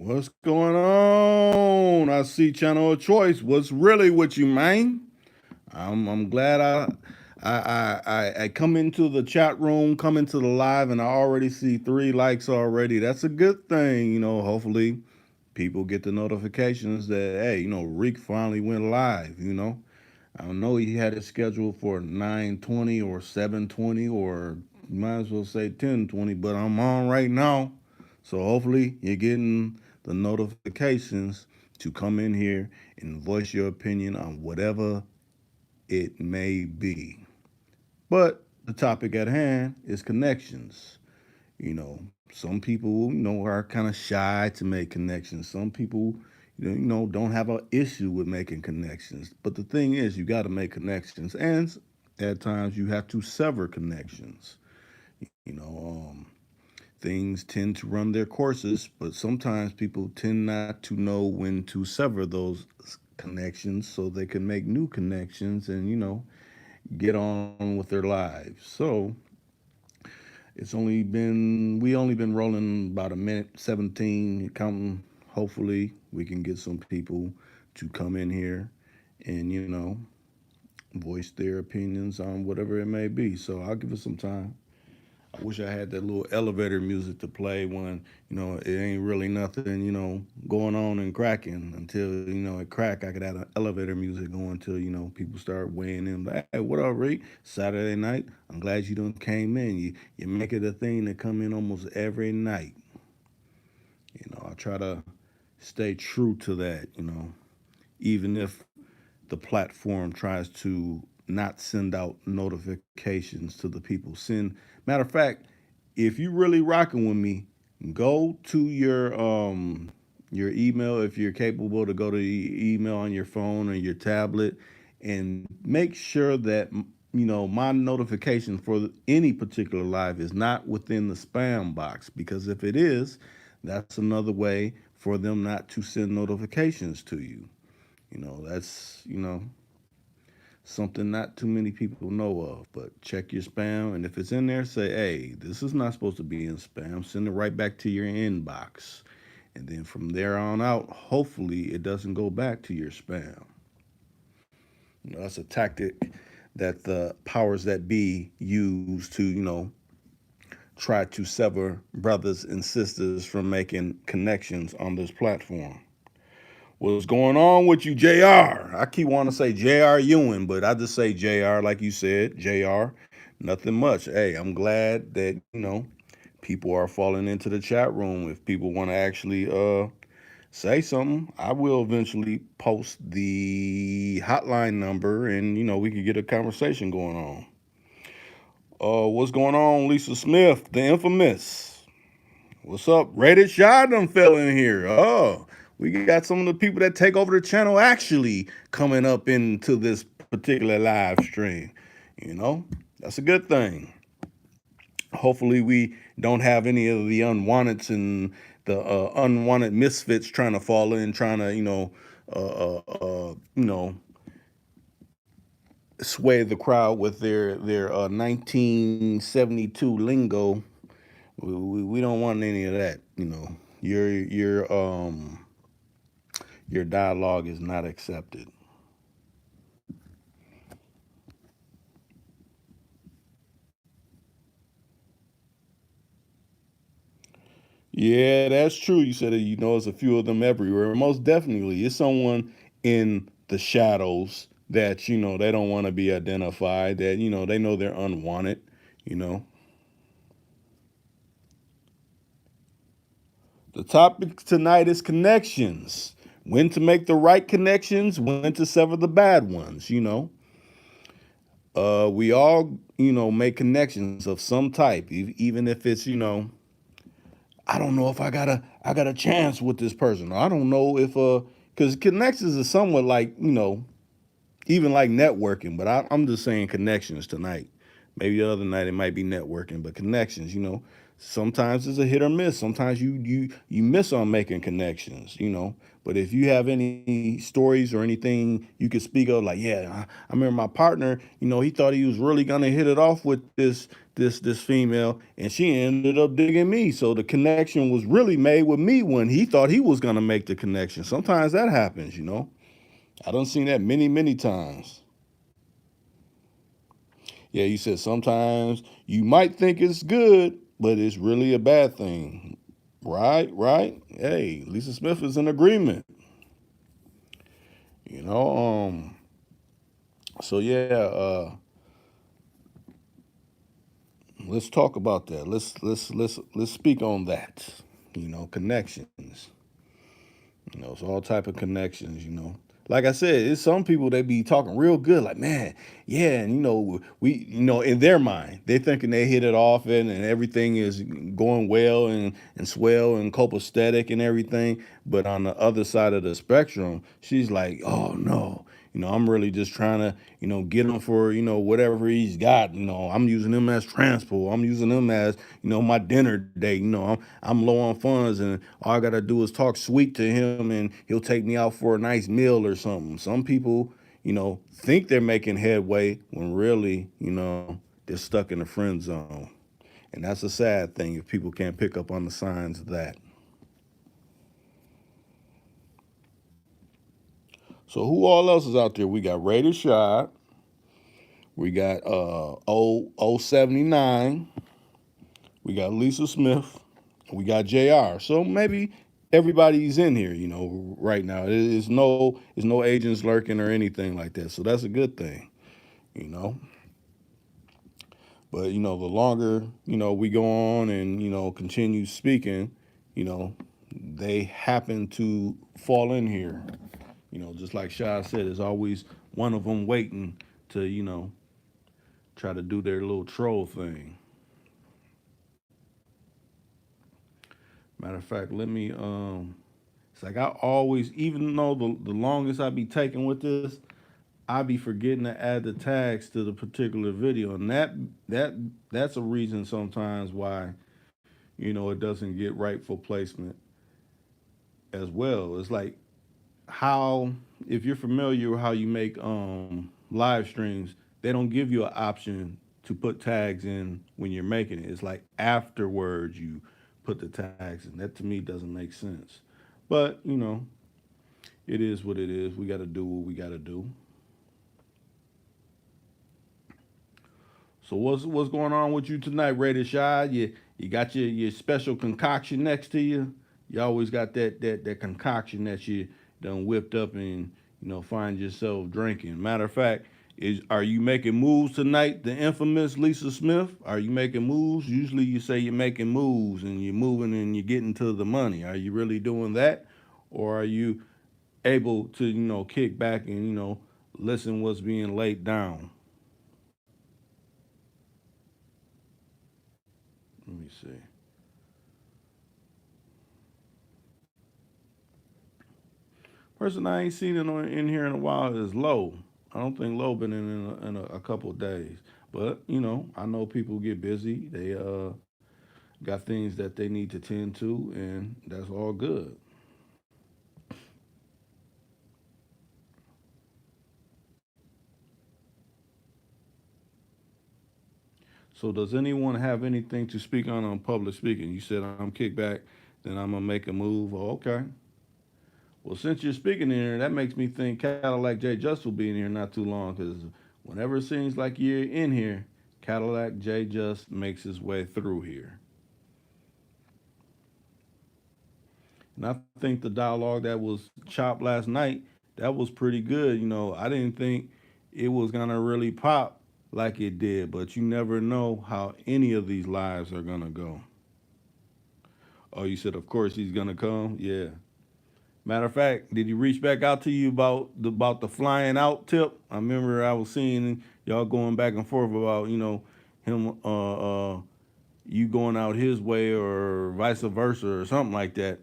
What's going on? I see Channel of Choice. What's really with you, man? I'm glad I come into the chat room, come into the live, and I already see 3 likes already. That's a good thing, Hopefully, people get the notifications that hey, Reek finally went live. I don't know he had it scheduled for 9:20 or 7:20 or might as well say 10:20, but I'm on right now. So hopefully you're getting the notifications to come in here and voice your opinion on whatever it may be. But the topic at hand is connections. Some people, are kind of shy to make connections. Some people, don't have an issue with making connections. But the thing is, you got to make connections, and at times you have to sever connections. You know, things tend to run their courses, but sometimes people tend not to know when to sever those connections so they can make new connections and get on with their lives. So we only been rolling about a minute 17 counting. Hopefully we can get some people to come in here and voice their opinions on whatever it may be. So I'll give it some time. I wish I had that little elevator music to play when it ain't really nothing going on and cracking until it crack. I could have elevator music going until people start weighing in. Like, hey, what up, Rick? Saturday night. I'm glad you done came in. You make it a thing to come in almost every night. I try to stay true to that. Even if the platform tries to not send out notifications to the people. Matter of fact, if you really rocking with me, go to your email if you're capable to go to email on your phone or your tablet and make sure that my notification for any particular live is not within the spam box, because if it is, that's another way for them not to send notifications to you. That's something not too many people know of. But check your spam, and if it's in there, say, "Hey, this is not supposed to be in spam." Send it right back to your inbox, and then from there on out, hopefully, it doesn't go back to your spam. That's a tactic that the powers that be use to try to sever brothers and sisters from making connections on this platform. What's going on with you, JR? I keep wanting to say JR Ewing, but I just say JR like you said, JR. Nothing much. Hey, I'm glad that, people are falling into the chat room. If people want to actually say something, I will eventually post the hotline number and, we can get a conversation going on. What's going on, Lisa Smith, the infamous? What's up? Rated Shot done fell in here. Oh, we got some of the people that take over the channel actually coming up into this particular live stream. You know, that's a good thing. Hopefully, we don't have any of the unwanteds and the unwanted misfits trying to fall in, trying to, sway the crowd with their 1972 lingo. We don't want any of that. Your dialogue is not accepted. Yeah, that's true. You said that there's a few of them everywhere. Most definitely, it's someone in the shadows that they don't want to be identified. That they know they're unwanted. You know, the topic tonight is connections. When to make the right connections, when to sever the bad ones. We all make connections of some type, even if it's I don't know if I got a chance with this person. I don't know if because connections is somewhat like even like networking, but I'm just saying connections tonight. Maybe the other night it might be networking, but connections, sometimes it's a hit or miss. Sometimes you miss on making connections. But if you have any stories or anything you could speak of, like, yeah, I remember my partner, he thought he was really gonna hit it off with this female, and she ended up digging me. So the connection was really made with me when he thought he was gonna make the connection. Sometimes that happens. I done seen that many, many times. Yeah, you said sometimes you might think it's good, but it's really a bad thing. Right, right. Hey, Lisa Smith is in agreement. You know, so yeah, let's talk about that. Let's speak on that. Connections. It's all type of connections. Like I said, it's some people that be talking real good, like, man, yeah, and we, in their mind, they thinking they hit it off and everything is going well and swell and copacetic and everything. But on the other side of the spectrum, she's like, oh no, I'm really just trying to, get him for, whatever he's got. I'm using him as transport. I'm using him as, my dinner date. I'm low on funds, and all I gotta do is talk sweet to him, and he'll take me out for a nice meal or something. Some people, think they're making headway when really, they're stuck in the friend zone. And that's a sad thing if people can't pick up on the signs of that. So who all else is out there? We got Raider Shot. We got 079. We got Lisa Smith. We got JR. So maybe everybody's in here, right now. There's no agents lurking or anything like that. So that's a good thing, you know. But the longer, we go on and, continue speaking, you know, they happen to fall in here. Just like Shah said, there's always one of them waiting to, try to do their little troll thing. Matter of fact, let me it's like I always, even though the longest I be taking with this, I be forgetting to add the tags to the particular video. And that that's a reason sometimes why, it doesn't get rightful placement as well. It's like how, if you're familiar with how you make live streams, they don't give you an option to put tags in when you're making it. It's like afterwards you put the tags in. That to me doesn't make sense. But, it is what it is. We got to do what we got to do. So what's going on with you tonight, Rated Shy? You got your special concoction next to you. You always got that concoction that you done whipped up and find yourself drinking. Matter of fact, are you making moves tonight? The infamous Lisa Smith. Are you making moves? Usually you say you're making moves and you're moving and you're getting to the money. Are you really doing that, or are you able to kick back and listen what's being laid down? Let me see. Person I ain't seen in here in a while is Low. I don't think Low been in a couple of days. But I know people get busy. They got things that they need to tend to, and that's all good. So does anyone have anything to speak on public speaking? You said I'm kicked back, then I'm gonna make a move. Oh, okay. Well, since you're speaking in here, that makes me think Cadillac J Just will be in here not too long, because whenever it seems like you're in here, Cadillac J Just makes his way through here. And I think the dialogue that was chopped last night, that was pretty good. I didn't think it was gonna really pop like it did, but you never know how any of these lives are gonna go. Oh, you said of course he's gonna come? Yeah. Matter of fact, did he reach back out to you about the flying out tip? I remember I was seeing y'all going back and forth about him you going out his way or vice versa or something like that.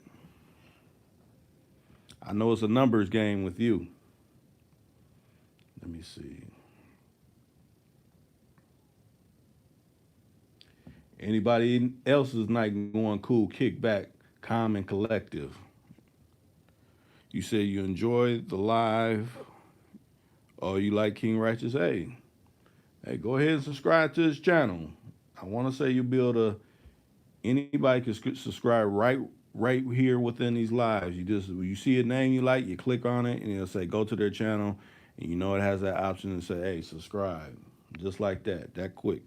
I know it's a numbers game with you. Let me see. Anybody else's night going cool, kick back, calm and collective. You say you enjoy the live or you like King Righteous. Hey, go ahead and subscribe to his channel. I want to say you'll be able to, anybody can subscribe right here within these lives. You see a name you like, you click on it and it'll say go to their channel, and you know it has that option to say, hey, subscribe. Just like that quick.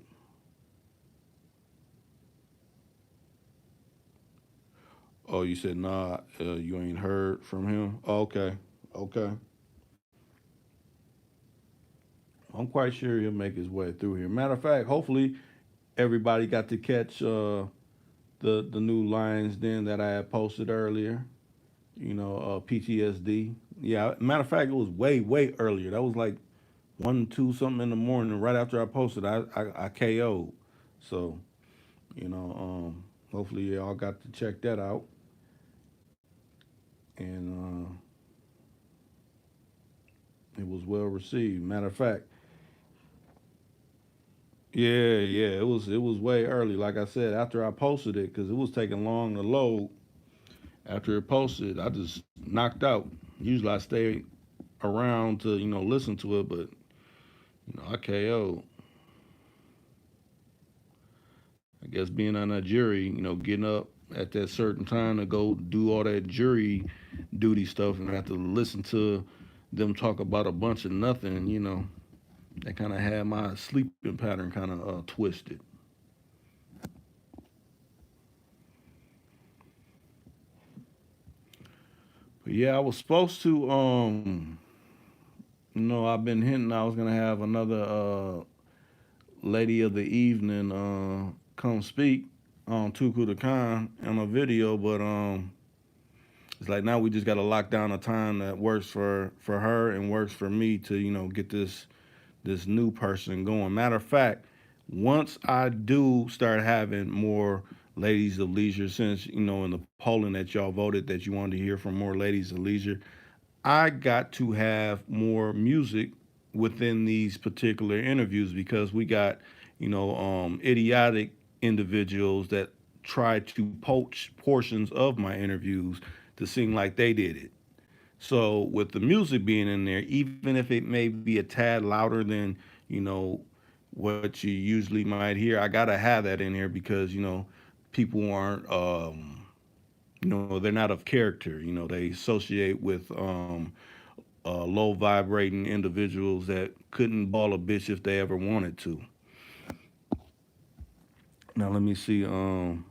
Oh, you said nah, you ain't heard from him. Oh, okay. I'm quite sure he'll make his way through here. Matter of fact, hopefully everybody got to catch the new Lions Den that I had posted earlier. PTSD. Yeah, matter of fact, it was way earlier. That was like 1, 2 something in the morning. Right after I posted, I KO'd. So hopefully y'all got to check that out. And it was well received. Matter of fact, yeah, it was way early. Like I said, after I posted it, because it was taking long to load. After it posted, I just knocked out. Usually I stay around to listen to it, but I KO. I guess being on that jury, getting up at that certain time to go do all that jury duty stuff and have to listen to them talk about a bunch of nothing, that kind of had my sleeping pattern kind of twisted. But yeah, I was supposed to, I've been hinting I was gonna have another lady of the evening come speak on Tuku the Khan on a video, but it's like now we just got to lock down a time that works for her and works for me to get this new person going. Matter of fact, once I do start having more ladies of leisure, since in the polling that y'all voted that you wanted to hear from more ladies of leisure, I got to have more music within these particular interviews because we got, idiotic individuals that try to poach portions of my interviews to seem like they did it. So with the music being in there, even if it may be a tad louder than, you know, what you usually might hear, I gotta have that in here because, people aren't they're not of character. They associate with low vibrating individuals that couldn't ball a bitch if they ever wanted to. Now let me see. You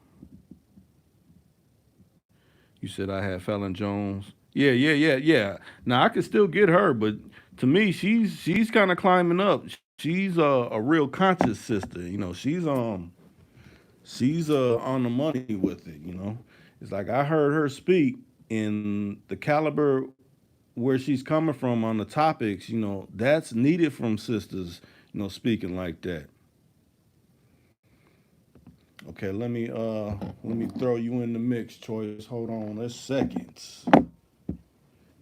said I had Fallon Jones. Yeah. Now I could still get her, but to me, she's kind of climbing up. She's a real conscious sister. She's on the money with it. It's like I heard her speak in the caliber where she's coming from on the topics. That's needed from sisters. Speaking like that. Okay, let me throw you in the mix, Choice. Hold on a second.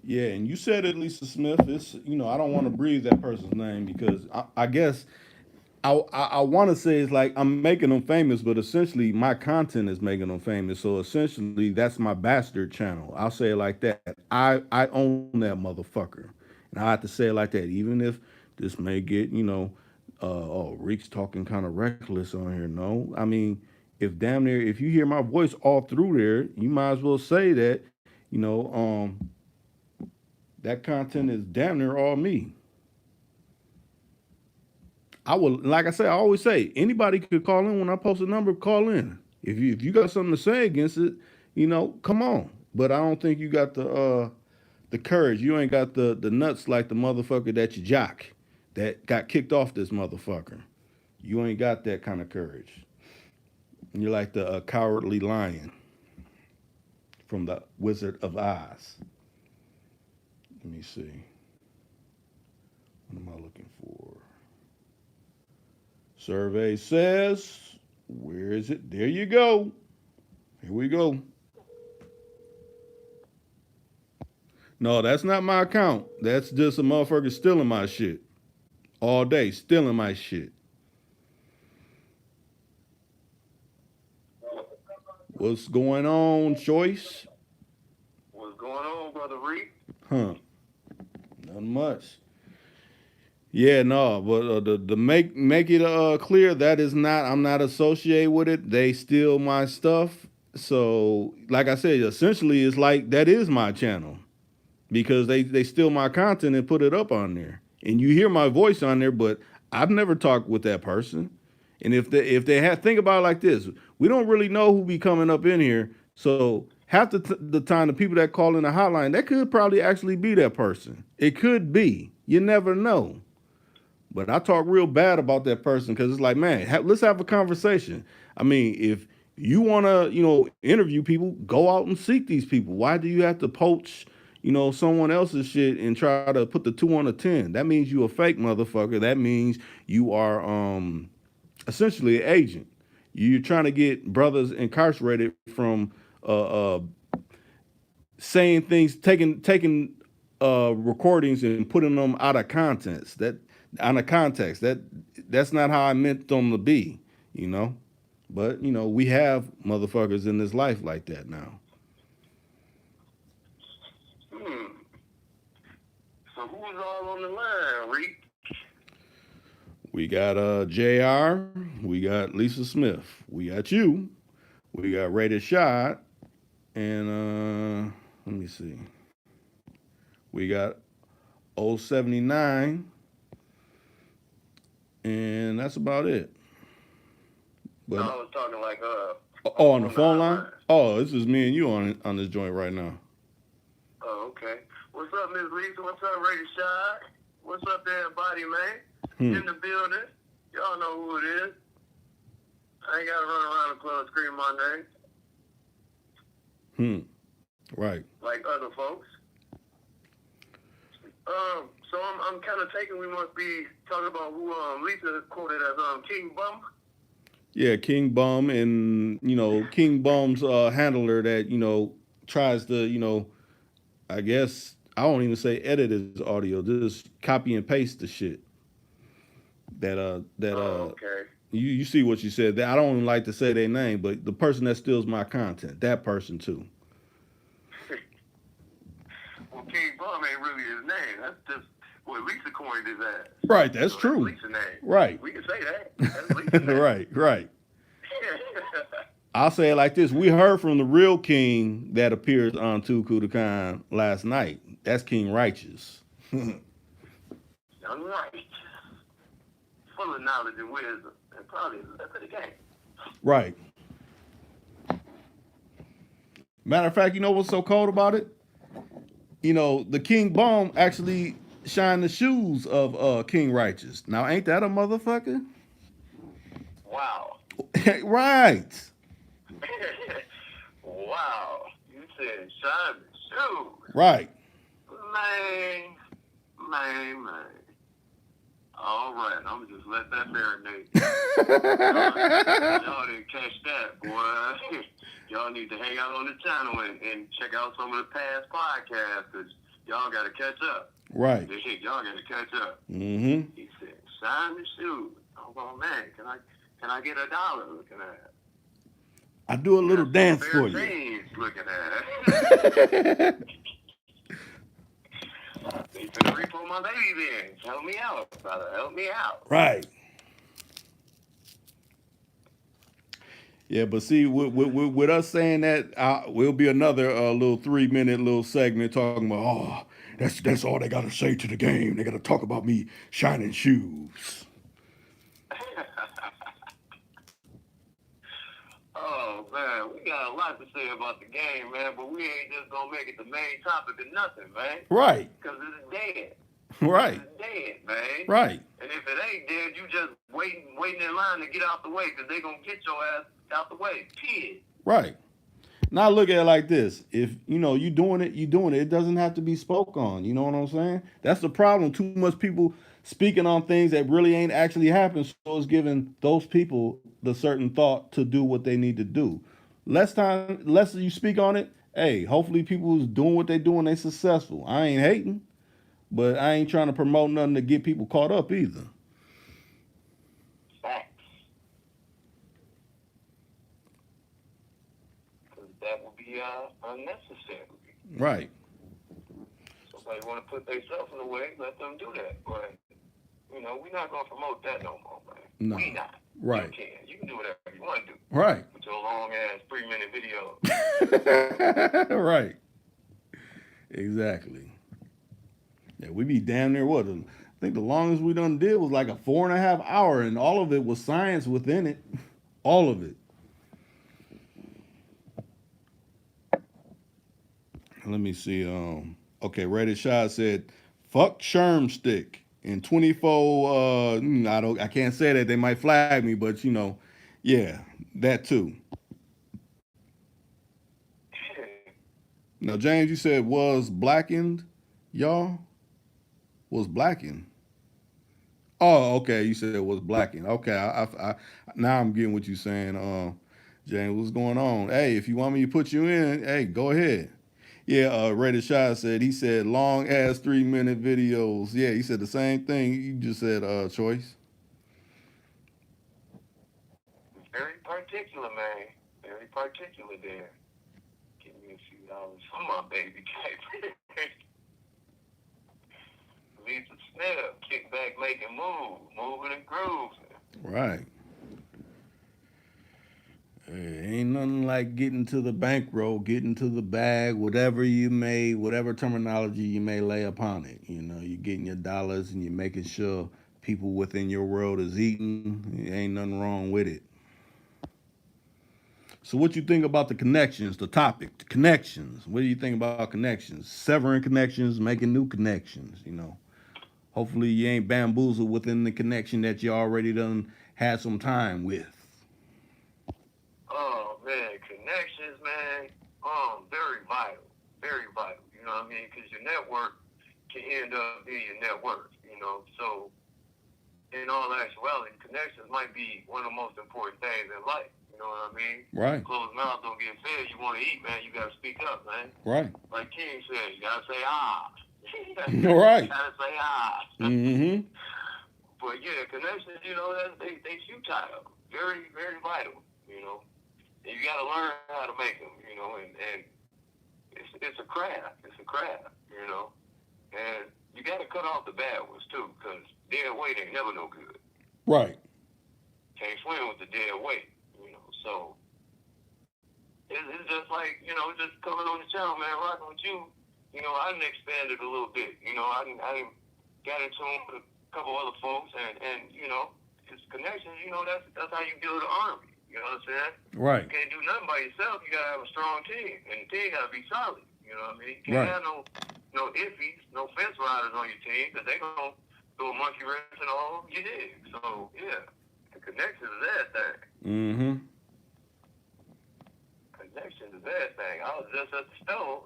Yeah, and you said it, Lisa Smith. It's I don't want to breathe that person's name because I guess I want to say it's like I'm making them famous, but essentially my content is making them famous. So essentially that's my bastard channel. I'll say it like that. I own that motherfucker, and I have to say it like that, even if this may get oh, Reek's talking kind of reckless on here. No, I mean if damn near if you hear my voice all through there, you might as well say that you know that content is damn near all me. I will, like I say, I always say, anybody could call in when I post a number. Call in if you got something to say against it. Come on. But I don't think you got the courage. You ain't got the nuts like the motherfucker that you jock that got kicked off this motherfucker. You ain't got that kind of courage. You're like the cowardly lion from the Wizard of Oz. Let me see. What am I looking for? Survey says, where is it? There you go. Here we go. No, that's not my account. That's just a motherfucker stealing my shit. All day, stealing my shit. What's going on, Choice? What's going on, brother Reed? Huh? Nothing much. Yeah, no, but the make it clear that is not. I'm not associated with it. They steal my stuff. So, like I said, essentially, it's like that is my channel because they steal my content and put it up on there, and you hear my voice on there, but I've never talked with that person. And if they have think about it like this, we don't really know who be coming up in here. So half the time, the people that call in the hotline, that could probably actually be that person. It could be. You never know. But I talk real bad about that person because it's like, man, let's have a conversation. I mean, if you want to, interview people, go out and seek these people. Why do you have to poach, someone else's shit and try to put the 2 on a 10? That means you a fake motherfucker. That means you are essentially an agent. You're trying to get brothers incarcerated from saying things, taking recordings and putting them out of context. Out of context. That's not how I meant them to be, you know. But we have motherfuckers in this life like that now. Hmm. So who's all on the line, Reed? We got Jr. We got Lisa Smith. We got you. We got Rated Shot, and let me see. We got 079, and that's about it. No, But I was talking like on the on the phone line. hotline. Oh, this is me and you on this joint right now. Oh, okay. What's up, Miss Lisa? What's up, Rated Shot? What's up, everybody, man? Hmm. In the building. Y'all know who it is. I ain't gotta run around the club screaming my Hmm. Right. name like other folks. So I'm kind of taking we must be talking about who Lisa quoted as King Bum. Yeah, King Bum and King Bum's handler that tries to I guess I won't even say edit his audio, just copy and paste the shit. That Oh, okay. you see what you said. I don't even like to say their name, but the person that steals my content, that person too. Well, King Bum ain't really his name. That's just what Lisa coined his ass. Right, that's So that's true. Lisa's name. Right. We can say that. That's Lisa's name. Right, right. I'll say it like this: we heard from the real king that appears on Tuku Khan last night. That's King Righteous. Young White. Full of knowledge and wisdom. And probably left of the game. Right. Matter of fact, you know what's so cold about it? The King Bum actually shined the shoes of King Righteous. Now, ain't that a motherfucker? Wow. Right. Wow. You said shine the shoes. Right. Man. All right, I'm just let that marinate. Y'all didn't catch that, boy. Y'all need to hang out on the channel and check out some of the past podcasts because y'all got to catch up. Right. Y'all got to catch up. Mm-hmm. He said, "Shine the shoes." I'm going, man. Can I get $1 looking at it? I do a little dance for you. Looking at it. They finna repo my baby then. Help me out, brother. Help me out. Right. Yeah, but see, with us saying that, will be another little 3 minute little segment talking about, that's all they got to say to the game. They got to talk about me shining shoes. Oh man, we got a lot to say about the game, man, but we ain't just gonna make it the main topic of nothing, man. Right. Because it's dead. Right. It's dead, man. Right. And if it ain't dead, you just waiting in line to get out the way because they gonna get your ass out the way. Period. Right. Now look at it like this: if you doing it, you doing it. It doesn't have to be spoke on. You know what I'm saying? That's the problem. Too much people speaking on things that really ain't actually happened. So it's giving those people the certain thought to do what they need to do. Less you speak on it. Hey, hopefully people who's doing what they doing, they successful. I ain't hating, but I ain't trying to promote nothing to get people caught up either. Facts. that would be unnecessary. Right. Somebody want to put themselves in the way, let them do that. But you know, we're not gonna promote that no more, man. No. We not. Right. You can do whatever you want to do. Right. With your long ass 3-minute video. Right. Exactly. Yeah, we be damn near what? I think the longest we done did was like a 4.5 hour, and all of it was science within it. All of it. Let me see. Okay, Reddit Shot said, "Fuck Shermstick." In 24, I can't say that, they might flag me, but you know, yeah, that too. Now, James, you said was blackened, y'all? Was blackened. Oh, okay. You said it was blackened. Okay, now I'm getting what you're saying. James, what's going on? Hey, if you want me to put you in, hey, go ahead. Yeah, Reddit Shah said, he said long ass 3-minute videos. Yeah, he said the same thing you just said, Choice. Very particular, man. Very particular there. Give me a few dollars for my baby cake. Lisa Snell, kick back, making moves, moving and grooves. Right. Ain't nothing like getting to the bankroll, getting to the bag, whatever terminology you may lay upon it. You know, you're getting your dollars and you're making sure people within your world is eating. Ain't nothing wrong with it. So what you think about the connections, the topic, the connections? What do you think about connections? Severing connections, making new connections, you know. Hopefully you ain't bamboozled within the connection that you already done had some time with. Oh, man, connections, man, very vital. Very vital, you know what I mean? Because your network can end up being your net worth, you know. So, in all actuality, connections might be one of the most important things in life, you know what I mean? Right. Closed mouth don't get fed. You want to eat, man, you got to speak up, man. Right. Like King said, you got to say, ah. Right. You got to say, ah. Mm-hmm. But, yeah, connections, you know, they futile. Very, very vital, you know. You got to learn how to make them, you know, and it's a craft. It's a craft, you know. And you got to cut off the bad ones, too, because dead weight ain't never no good. Right. Can't swim with the dead weight, you know. So it's just like, you know, just coming on the channel, man, rocking with you. You know, I done expanded a little bit. You know, I done got into them with a couple other folks, and you know, it's connections. You know, that's how you build an army. You know what I'm saying? Right. You can't do nothing by yourself. You gotta have a strong team, and the team gotta be solid. You know what I mean? You can't have no iffies, no fence riders on your team, because they gonna throw a monkey wrench in all you dig. So yeah, the connections is everything. Mm-hmm. Connections is everything. I was just at the store,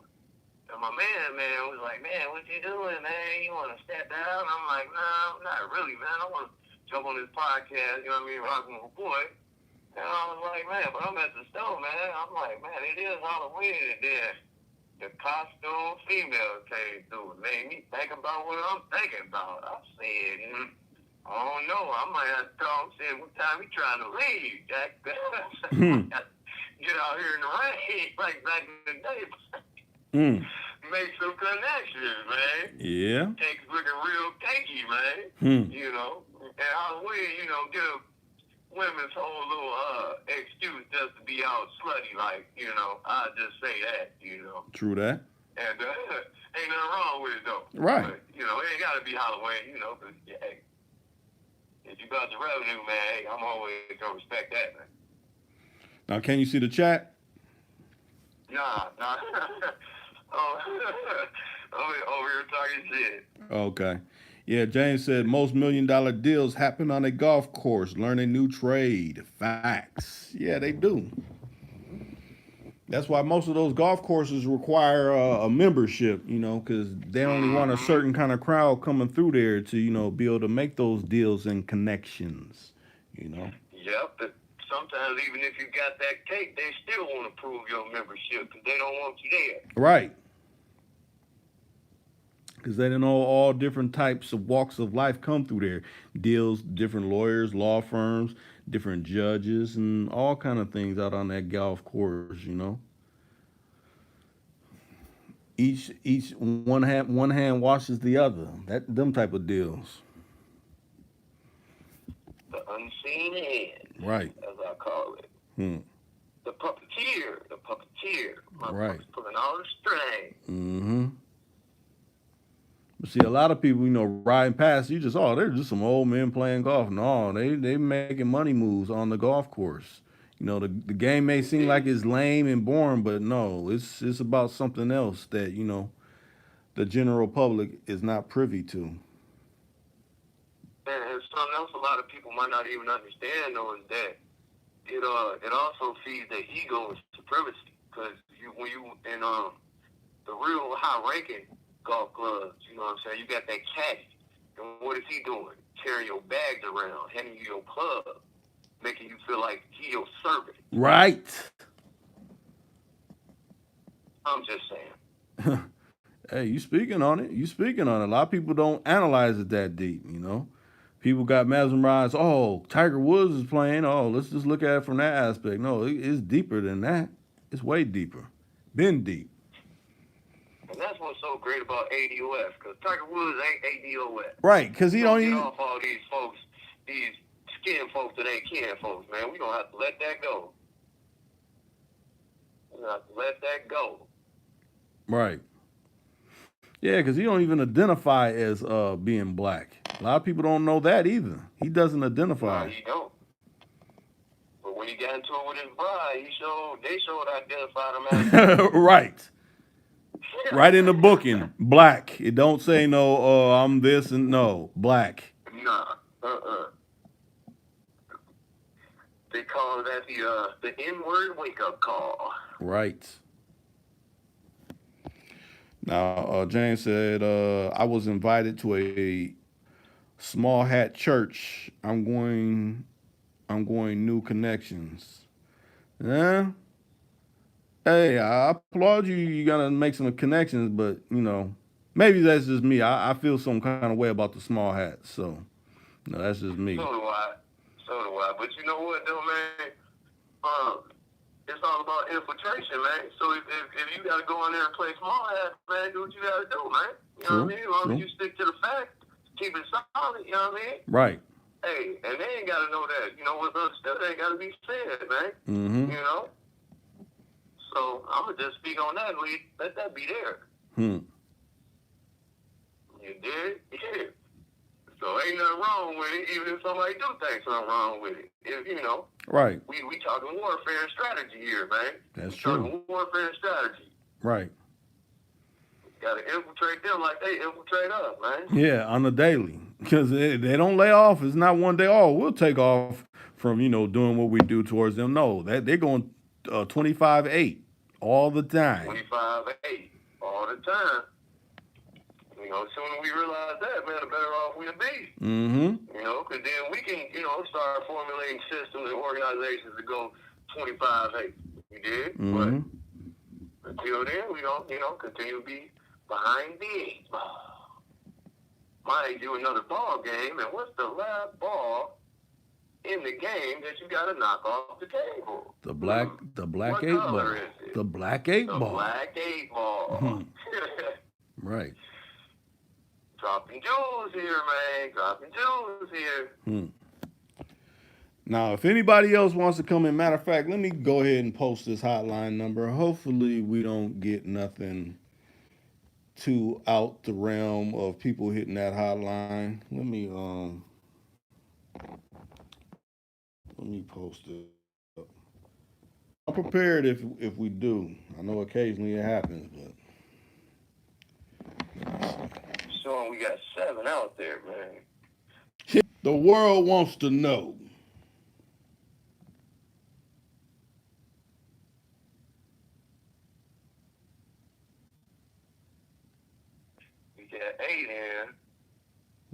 and my man was like, "Man, what you doing, man? You want to step down?" I'm like, "No, not really, man. I want to jump on this podcast. You know what I mean? Rocking with my boy." And I was like, "Man, but I'm at the store, man." I'm like, "Man, it is Halloween." And then the costume female came through and made me think about what I'm thinking about. I said, I don't know. I might have to talk. Said, what time you trying to leave, Jack? Get out here in the rain like back in the day. Make some connections, man. Yeah. Cakes looking real cakey, man. You know, and Halloween, you know, give women's whole little excuse just to be out slutty, like, you know. I'll just say that, you know. True that. And ain't nothing wrong with it, though. Right. But, you know, it ain't got to be Halloween, you know, because, hey, if you got the revenue, man, hey, I'm always going to respect that, man. Now, can you see the chat? Nah. Over here talking shit. Okay. Yeah, James said most $1 million deals happen on a golf course. Learn a new trade. Facts. Yeah, they do. That's why most of those golf courses require a membership, you know, because they only want a certain kind of crowd coming through there to, you know, be able to make those deals and connections, you know. Yep. But sometimes even if you got that cake, they still want to prove your membership because they don't want you there. Right. Because they know all different types of walks of life come through there. Deals, different lawyers, law firms, different judges, and all kind of things out on that golf course, you know. each one hand washes the other. That them type of deals. The unseen hand, Right. as I call it. Hmm. The puppeteer. Right. Motherfuckers pulling all the strings. Mm-hmm. But see, a lot of people, riding past, you just, oh, they're just some old men playing golf. No, they making money moves on the golf course. The game may seem like it's lame and boring, but no, it's about something else that the general public is not privy to. And something else a lot of people might not even understand though is that it also feeds their ego and supremacy. Because when you in the real high ranking golf clubs, you know what I'm saying, you got that caddy. And what is he doing? Carrying your bags around, handing you your club, making you feel like he your servant. Right. I'm just saying. Hey, you speaking on it. You speaking on it. A lot of people don't analyze it that deep, People got mesmerized. Oh, Tiger Woods is playing. Oh, let's just look at it from that aspect. No, it's deeper than that. It's way deeper. Been deep. And that's what's so great about ADOS, because Tiger Woods ain't ADOS. Right, because he don't get even... off all these folks, these skin folks that ain't kin folks, man. We don't have to let that go. We don't have to let that go. Right. Yeah, because he don't even identify as being black. A lot of people don't know that either. He doesn't identify. No, he don't. But when he got into it with his bride, they showed identified him as right. Right in the booking, black. It don't say no, I'm this and no, black. Nah. They call that the N-word wake-up call. Right. Now, James said, I was invited to a small hat church. I'm going new connections. Yeah. Hey, I applaud you. You gotta make some connections, but maybe that's just me. I feel some kind of way about the small hats. So, no, that's just me. So do I. But you know what, though, man? It's all about infiltration, man. So if you got to go in there and play small hat, man, do what you got to do, man. You know what I mean? As long as you stick to the facts, keep it solid, you know what I mean? Right. Hey, and they ain't got to know that. What's understood ain't got to be said, man. Mm-hmm. So I'm going to just speak on that. Let that be there. You did? Yeah. So ain't nothing wrong with it, even if somebody do think something wrong with it. Right. We talking warfare and strategy here, man. That's true. Talking warfare and strategy. Right. Got to infiltrate them like they infiltrate us, man. Yeah, on the daily. Because they don't lay off. It's not one day, oh, we'll take off from, doing what we do towards them. No, they're going 25-8 all the time. 25-8 all the time. The sooner we realize that, man, the better off we'll be. Mm-hmm. Because then we can, start formulating systems and organizations to go 25-8. You did? Mm-hmm. But until then, we don't, continue to be behind the eight ball. Might do another ball game, and what's the last ball in the game that you got to knock off the table? The black what 8 ball. Is it? The black 8 ball. The black 8 ball. Mm-hmm. Right. Dropping jewels here, man. Dropping jewels here. Now, if anybody else wants to come in, matter of fact, let me go ahead and post this hotline number. Hopefully, we don't get nothing too out the realm of people hitting that hotline. Let me post it up. I'm prepared if we do. I know occasionally it happens, but. Showing we got 7 out there, man. The world wants to know. We got 8 in.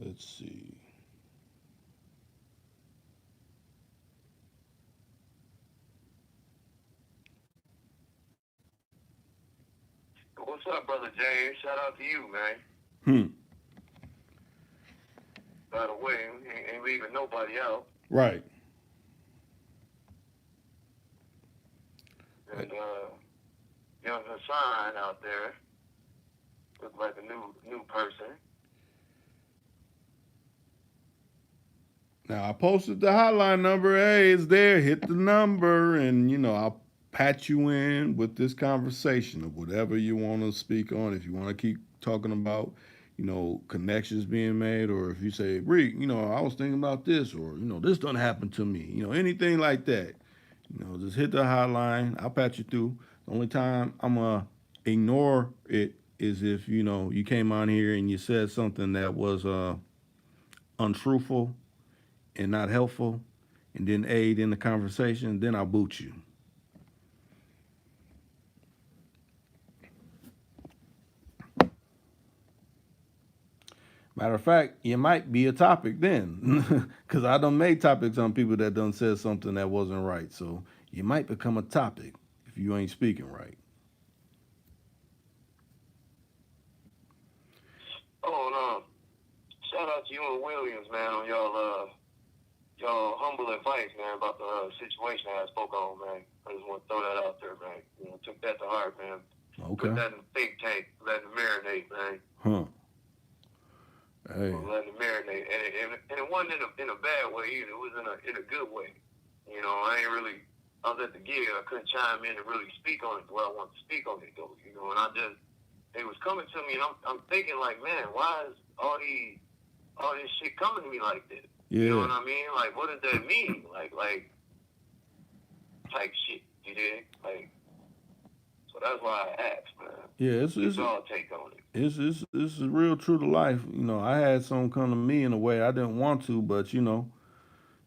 Let's see. What's up, Brother James? Shout out to you, man. By the way, ain't leaving nobody out. Right. And young Hassan out there. look like a new person. Now I posted the hotline number. Hey, it's there. Hit the number, and I'll patch you in with this conversation of whatever you want to speak on. If you want to keep talking about, connections being made, or if you say, Reek, I was thinking about this, or this done happened to me. Anything like that. Just hit the hotline. I'll patch you through. The only time I'm gonna ignore it is if you came on here and you said something that was untruthful and not helpful and didn't aid in the conversation, then I'll boot you. Matter of fact, you might be a topic then, because I done made topics on people that done said something that wasn't right. So you might become a topic if you ain't speaking right. Oh no! Shout out to you and Williams, man, on y'all humble advice, man, about the situation I spoke on, man. I just want to throw that out there, man. Took that to heart, man. Okay. Put that in the think tank, letting it marinate, man. Huh. Hey. Letting it marinate, and it wasn't in a bad way either. It was in a good way. I ain't really. I was at the gig. I couldn't chime in and really speak on it the way I want to speak on it, though. And it was coming to me, and I'm thinking like, man, why is all this shit coming to me like this? Yeah. You know what I mean? Like, what does that mean? Like type shit. You dig? Like, so that's why I asked, man. Yeah, it's all take on it. It's real true to life. I had something come to me in a way I didn't want to, but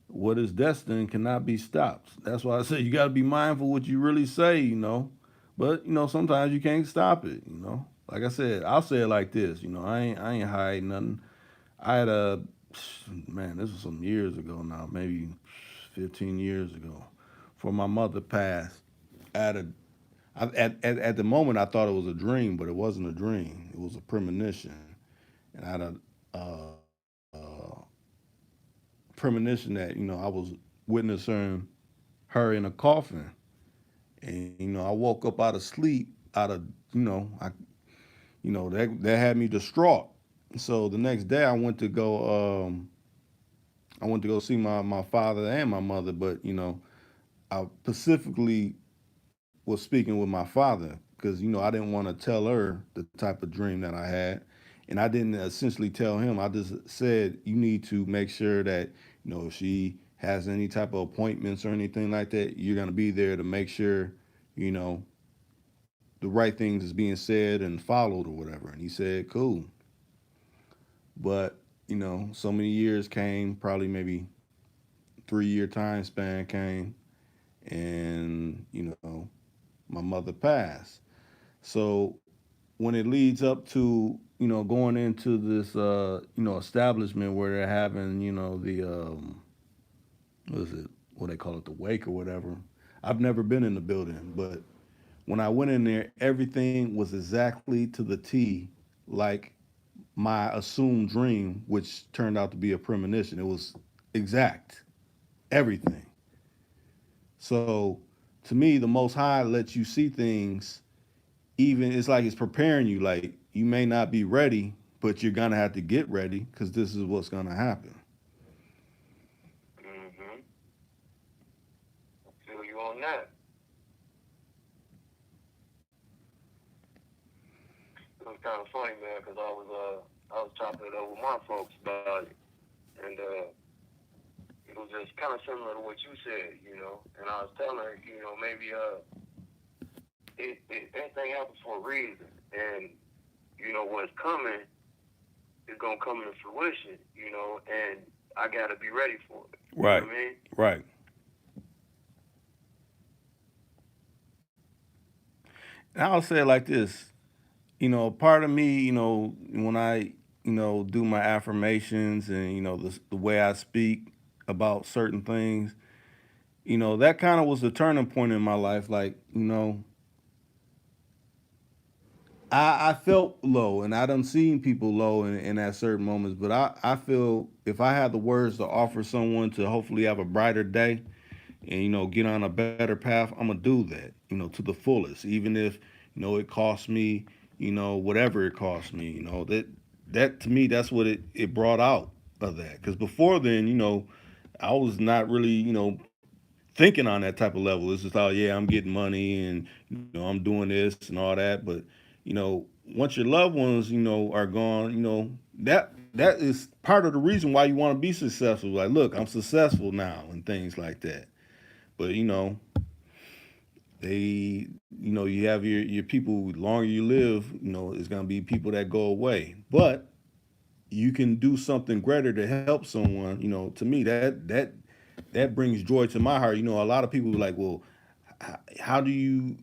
what is destined cannot be stopped. That's why I say you got to be mindful what you really say. But sometimes you can't stop it. Like I said, I'll say it like this. I ain't hiding nothing. I had this was some years ago now, maybe 15 years ago, before my mother passed. At the moment I thought it was a dream, but it wasn't a dream. It was a premonition, and I had premonition that I was witnessing her in a coffin, and I woke up out of sleep, out of that had me distraught. So the next day I went to go see my father and my mother, but I specifically was speaking with my father because I didn't want to tell her the type of dream that I had, and I didn't essentially tell him. I just said you need to make sure that if she has any type of appointments or anything like that, you're gonna be there to make sure you know the right things is being said and followed or whatever. And he said, cool. But so many years came, probably maybe 3 year time span came, and my mother passed. So when it leads up to going into this establishment where they're having the what is it, what they call it, the wake or whatever. I've never been in the building, but when I went in there, everything was exactly to the T, like my assumed dream, which turned out to be a premonition. It was exact, everything. So to me, the Most High lets you see things. Even it's like it's preparing you. Like you may not be ready, but you're gonna have to get ready because this is what's gonna happen. Mm-hmm. I feel you on that. It was kind of funny, man, because I was chopping it up with my folks about it, and it was just kind of similar to what you said, And I was telling her, maybe anything happens for a reason, and what's coming is gonna come into fruition, and I gotta be ready for it. Right. You know what I mean? Right. And I'll say it like this. Part of me, when I, do my affirmations and, the way I speak about certain things, that kind of was the turning point in my life. Like, I felt low and I done seen people low in at certain moments, but I feel if I had the words to offer someone to hopefully have a brighter day and, get on a better path, I'm going to do that, to the fullest, even if, it costs me, whatever it cost me. That to me, that's what it brought out of that. Because before then, I was not really, thinking on that type of level. It's just, oh yeah, I'm getting money and I'm doing this and all that. But once your loved ones, are gone, that is part of the reason why you want to be successful. Like, look, I'm successful now and things like that. But they, you have your people. The longer you live, it's gonna be people that go away. But you can do something greater to help someone. To me, that brings joy to my heart. A lot of people are like, well, how do you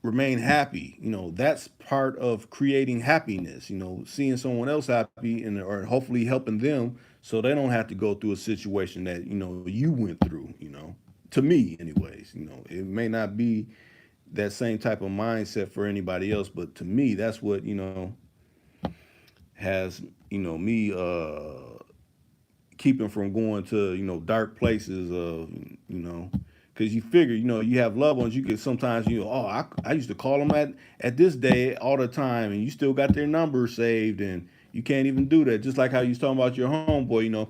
remain happy? That's part of creating happiness. Seeing someone else happy and or hopefully helping them so they don't have to go through a situation that you went through. To me, anyways. It may not be that same type of mindset for anybody else, but to me, that's what has me keeping from going to dark places of because you figure you have loved ones you could sometimes oh I used to call them at this day all the time and you still got their number saved and you can't even do that, just like how you was talking about your homeboy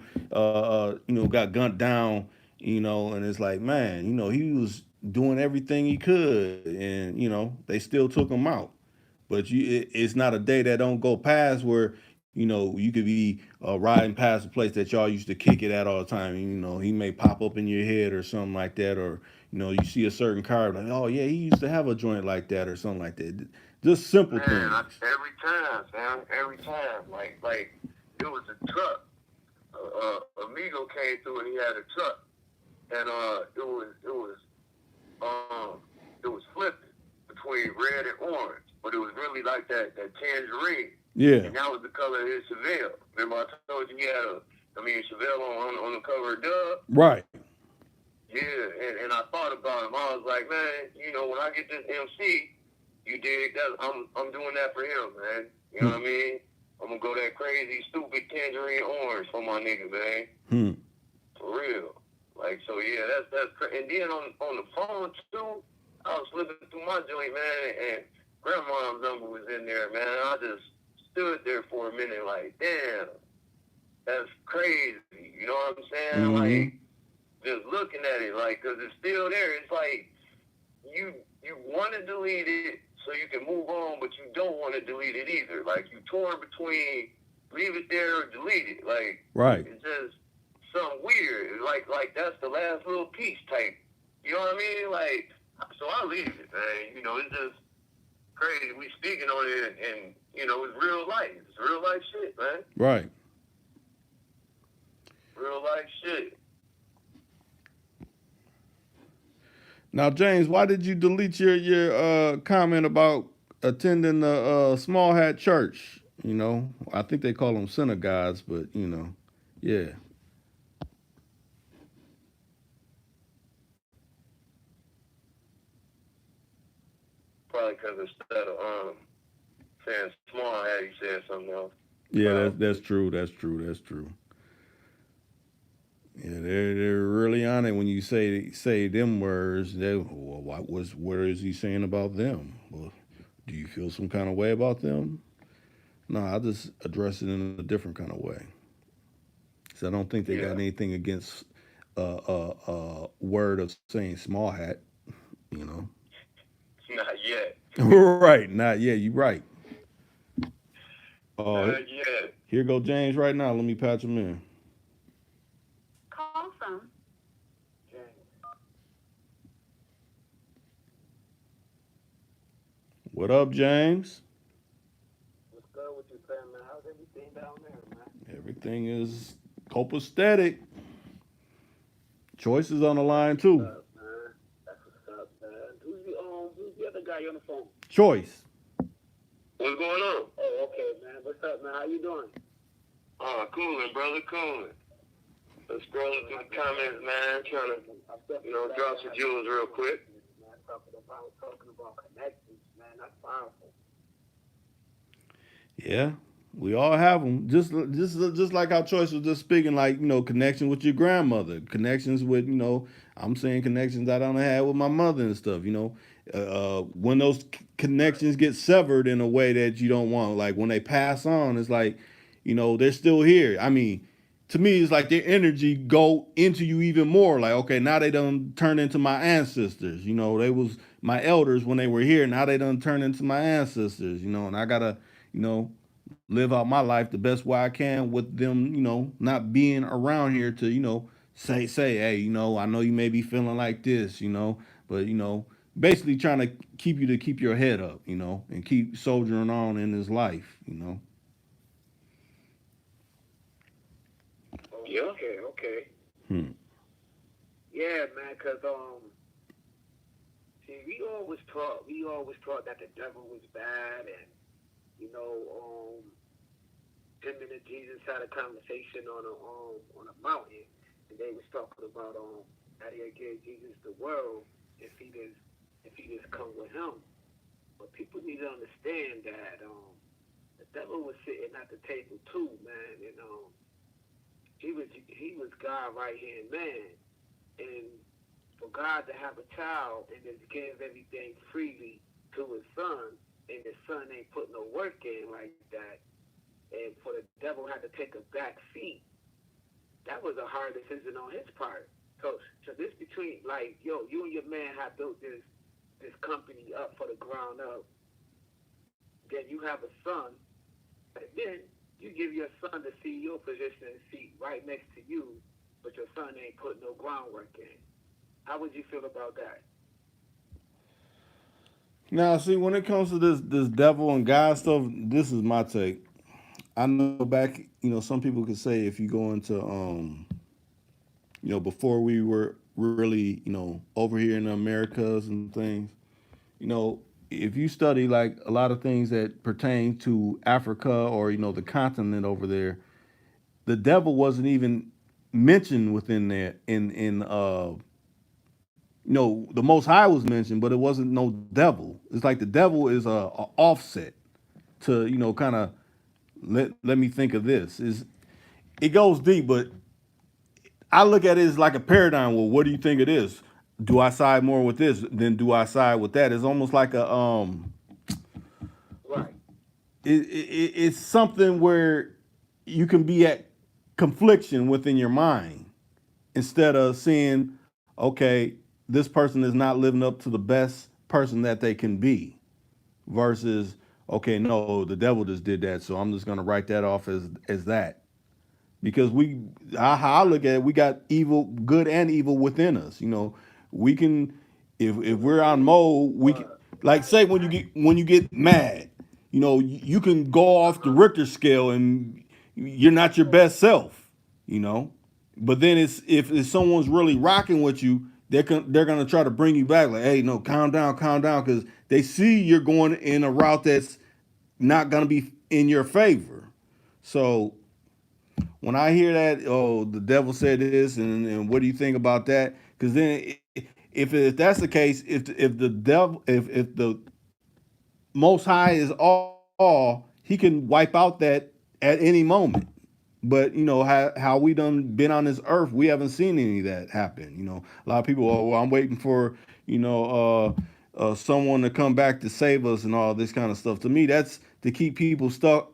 got gunned down, and it's like, man, he was doing everything he could and they still took him out. But it's not a day that don't go past where you could be riding past a place that y'all used to kick it at all the time. And, he may pop up in your head or something like that, or you see a certain car like, oh yeah, he used to have a joint like that or something like that. Just simple Man, things. every time, man, every time. Like it was a truck. Amigo came through and he had a truck, and it was flipping between red and orange, but it was really like that tangerine. Yeah. And that was the color of his Chevelle. Remember I told you he had Chevelle on the cover of Dub? Right. Yeah, and I thought about him. I was like, man, when I get this MC, you dig that? I'm doing that for him, man. You know what I mean? I'm gonna go that crazy, stupid tangerine orange for my nigga, man. For real. Like, so yeah, that's crazy. And then on the phone too, I was flipping through my joint, man, and grandma's number was in there, man. I just stood there for a minute, like, damn, that's crazy. You know what I'm saying? Mm-hmm. Like, just looking at it, like, cause it's still there. It's like you want to delete it so you can move on, but you don't want to delete it either. Like, you torn between leave it there or delete it. Like, right. It's just something weird. Like that's the last little piece type. You know what I mean? Like, so I leave it, man. It's just crazy. We speaking on it, and it's real life. It's real life shit, man. Right. Real life shit. Now, James, why did you delete your comment about attending the Small Hat Church? I think they call them synagogues, but yeah. Probably because instead of saying small hat, he said something else. Yeah, that's true. That's true. That's true. Yeah, they're really on it when you say them words. Well, what is he saying about them? Well, do you feel some kind of way about them? No, I just address it in a different kind of way. So I don't think they got anything against word of saying small hat. Not yet. Right, not yet. You're right. Not yet. Here go James right now. Let me patch him in. Call from What up, James? What's good with you, man? How's everything down there, man? Everything is copacetic. Choice is on the line too. What's up, man? That's what's up, man. Who's the other guy on the phone? Choice. What's going on? Oh, okay, man. What's up, man? How you doing? Cooling, brother, cooling. Let's scroll through the comments, man. Trying to drop some jewels real quick. Man, talking about connections, man. That's powerful. Yeah, we all have them. Just like how Choice was just speaking, like connection with your grandmother, connections with I'm saying connections I don't have with my mother and stuff. When those connections get severed in a way that you don't want, like when they pass on, it's like, they're still here. I mean, to me, it's like their energy go into you even more. Like, okay, now they done turn into my ancestors. They was my elders when they were here. Now they done turn into my ancestors. And I gotta, live out my life the best way I can with them. Not being around here to, say, hey, I know you may be feeling like this, but basically trying to keep your head up, and keep soldiering on in this life. Yeah. Okay. Hmm. Yeah, man. Cause see, we always taught that the devil was bad, and you know, him and Jesus had a conversation on a mountain, and they was talking about how they gave Jesus the world if he just come with him. But people need to understand that the devil was sitting at the table too, man, and he was God right hand man, and for God to have a child and just give everything freely to his son, and his son ain't put no work in like that, and for the devil had to take a back seat, that was a hard decision on his part. So this between like, yo, you and your man have built this company up for the ground up. Then you have a son, and then you give your son the CEO position and seat right next to you, but your son ain't put no groundwork in. How would you feel about that? Now, see, when it comes to this devil and God stuff, this is my take. I know back, some people could say if you go into, before we were really, over here in the Americas and things, you know, if you study like a lot of things that pertain to Africa or the continent over there, the devil wasn't even mentioned within there. The Most High was mentioned, but it wasn't no devil. It's like the devil is a offset to kind of let me think of this. Is it goes deep, but I look at it as like a paradigm. Well, what do you think it is? Do I side more with this than do I side with that? It's almost like a Right. it's something where you can be at confliction within your mind instead of seeing, okay, this person is not living up to the best person that they can be, versus, okay, no, the devil just did that, so I'm just gonna write that off as that. Because how I look at it, we got evil, good and evil within us. We can, if we're on mode, we can, like say when you get mad, you can go off the Richter scale and you're not your best self. You know, but then it's if someone's really rocking with you, they're gonna try to bring you back. Like, hey, no, calm down, because they see you're going in a route that's not gonna be in your favor. So when I hear that, oh, the devil said this, and what do you think about that? Because then, if that's the case, if the devil, if the Most High is all, he can wipe out that at any moment. But how we done been on this earth, we haven't seen any of that happen. A lot of people, oh, well, I'm waiting for someone to come back to save us and all this kind of stuff. To me, that's to keep people stuck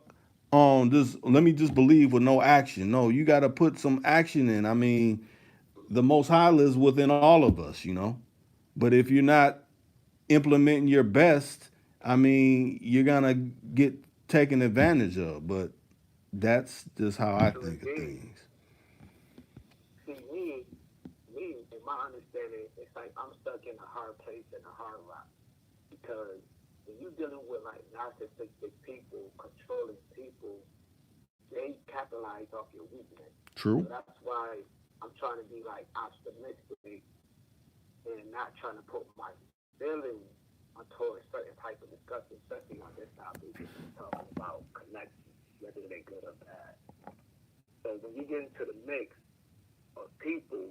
on this. Let me just believe with no action. No, you got to put some action in. I mean, the Most High lives within all of us. But if you're not implementing your best, I mean, you're gonna get taken advantage of. But that's just how I So think of indeed, things. see in my understanding, it's like I'm stuck in a hard place and a hard rock because when you're dealing with like narcissistic people, controlling people, they capitalize off your weakness. So True. that's why I'm trying to be like optimistic and not trying to put my feelings onto a certain type of discussion, especially on this topic, talking about connections, whether they're good or bad. So when you get into the mix of people,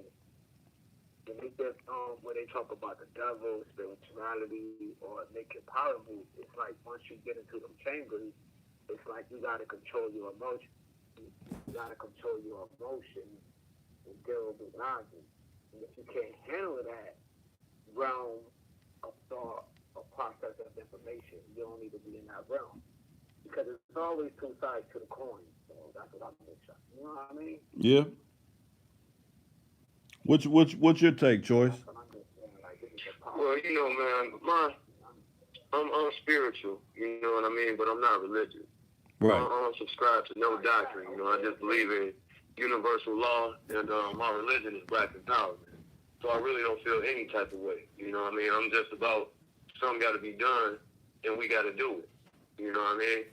when they get where they talk about the devil, spirituality, or making power moves, it's like once you get into them chambers, it's like you gotta control your emotions. You gotta control your emotions and deal with logic. And if you can't handle that realm of thought or process of information, you don't need to be in that realm. Because there's always two sides to the coin. So that's what I'm saying. You know what I mean? Yeah. What's your take, Choice? That's what I'm just saying. Like, this is a power. Well, man, I'm spiritual, you know what I mean, but I'm not religious. I Right. don't subscribe to no doctrine, I just believe in universal law, and my religion is black empowerment. So I really don't feel any type of way, you know what I mean? I'm just about something got to be done, and we got to do it, you know what I mean?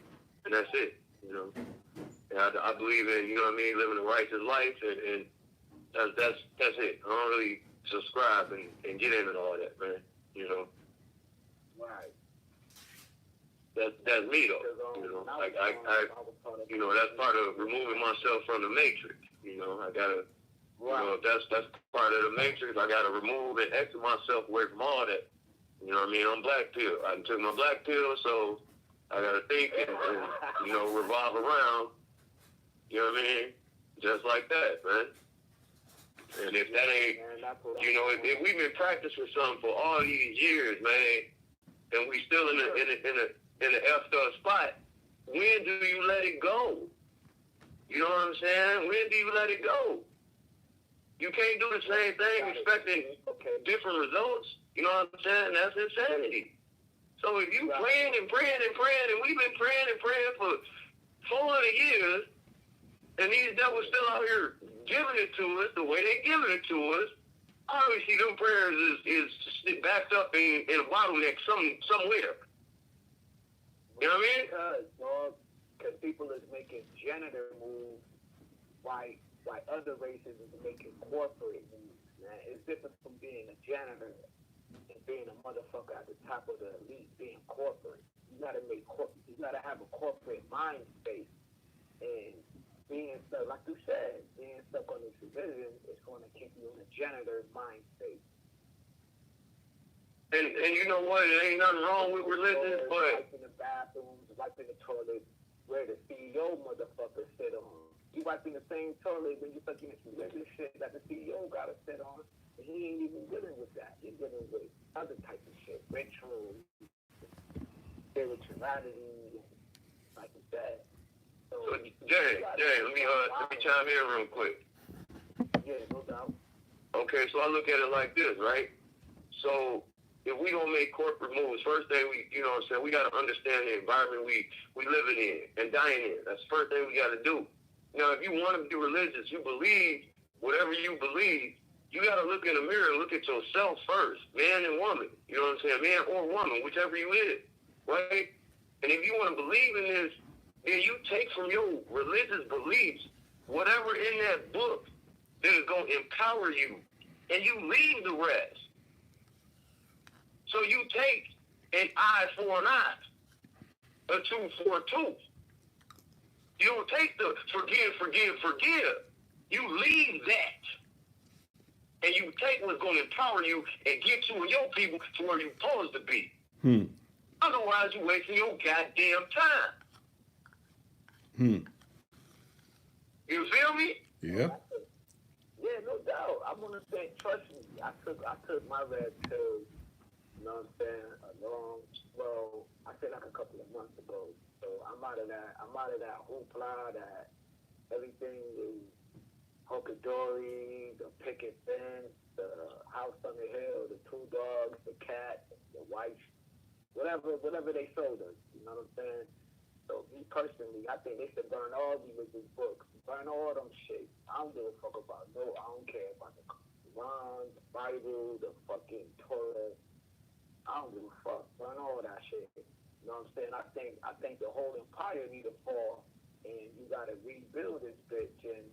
And that's it, you know. And I believe in, you know what I mean, living a righteous life, and that's it. I don't really subscribe and get into all that, man, you know. Right. That's me though, you know. Like I you know, that's part of removing myself from the matrix. You know, I gotta, you know, that's part of the matrix. I gotta remove and exit myself away from all that. You know what I mean? I'm black pill. I took my black pill, so I gotta think and you know, revolve around. You know what I mean? Just like that, man. And if that ain't, you know, if we've been practicing something for all these years, man, and we still in the effed up spot, when do you let it go? You know what I'm saying? When do you let it go? You can't do the same thing expecting different results. You know what I'm saying? That's insanity. So if you praying and praying and praying, and we've been praying and praying for 400 years, and these devils still out here giving it to us the way they giving it to us, obviously them prayers is backed up in a bottleneck somewhere. You know what I mean? Because people is making janitor moves while other races is making corporate moves. Man, it's different from being a janitor and being a motherfucker at the top of the elite, being corporate. You gotta have a corporate mind space, and being stuck, like you said, being stuck on this religion is going to keep you in a janitor mind space. And you know what? It ain't nothing wrong with religion, but wiping the bathrooms, wiping the toilet where the CEO motherfucker sit on. You wiping the same toilet when you fucking religious shit that the CEO got to sit on, and he ain't even dealing with that. He's dealing with other types of shit, rituals, spirituality, like you said. So Jay, let me chime in real quick. Yeah, no doubt. Okay, so I look at it like this, right? So if we don't make corporate moves, first thing you know what I'm saying, we got to understand the environment we living in and dying in. That's the first thing we got to do. Now, if you want to be religious, you believe whatever you believe, you got to look in the mirror and look at yourself first, man and woman. You know what I'm saying? Man or woman, whichever you is, right? And if you want to believe in this, then you take from your religious beliefs whatever in that book that is going to empower you, and you leave the rest. So you take an eye for an eye, a tooth for a tooth. You don't take the forgive. You leave that. And you take what's going to empower you and get you and your people to where you're supposed to be. Otherwise, you're wasting your goddamn time. You feel me? Yeah. Yeah, no doubt. I'm gonna say, trust me. I took my red pill. You know what I'm saying? I said like a couple of months ago. So I'm out of that hoopla that everything is hunky-dory, the picket fence, the house on the hill, the two dogs, the cat, the wife, whatever they sold us. You know what I'm saying? So me personally, I think they should burn all religious books, burn all them shit. I don't give a fuck about I don't care about the Quran, the Bible, the fucking Torah. I don't give a fuck. Burn all that shit. You know what I'm saying? I think the whole empire need to fall, and you gotta rebuild this bitch and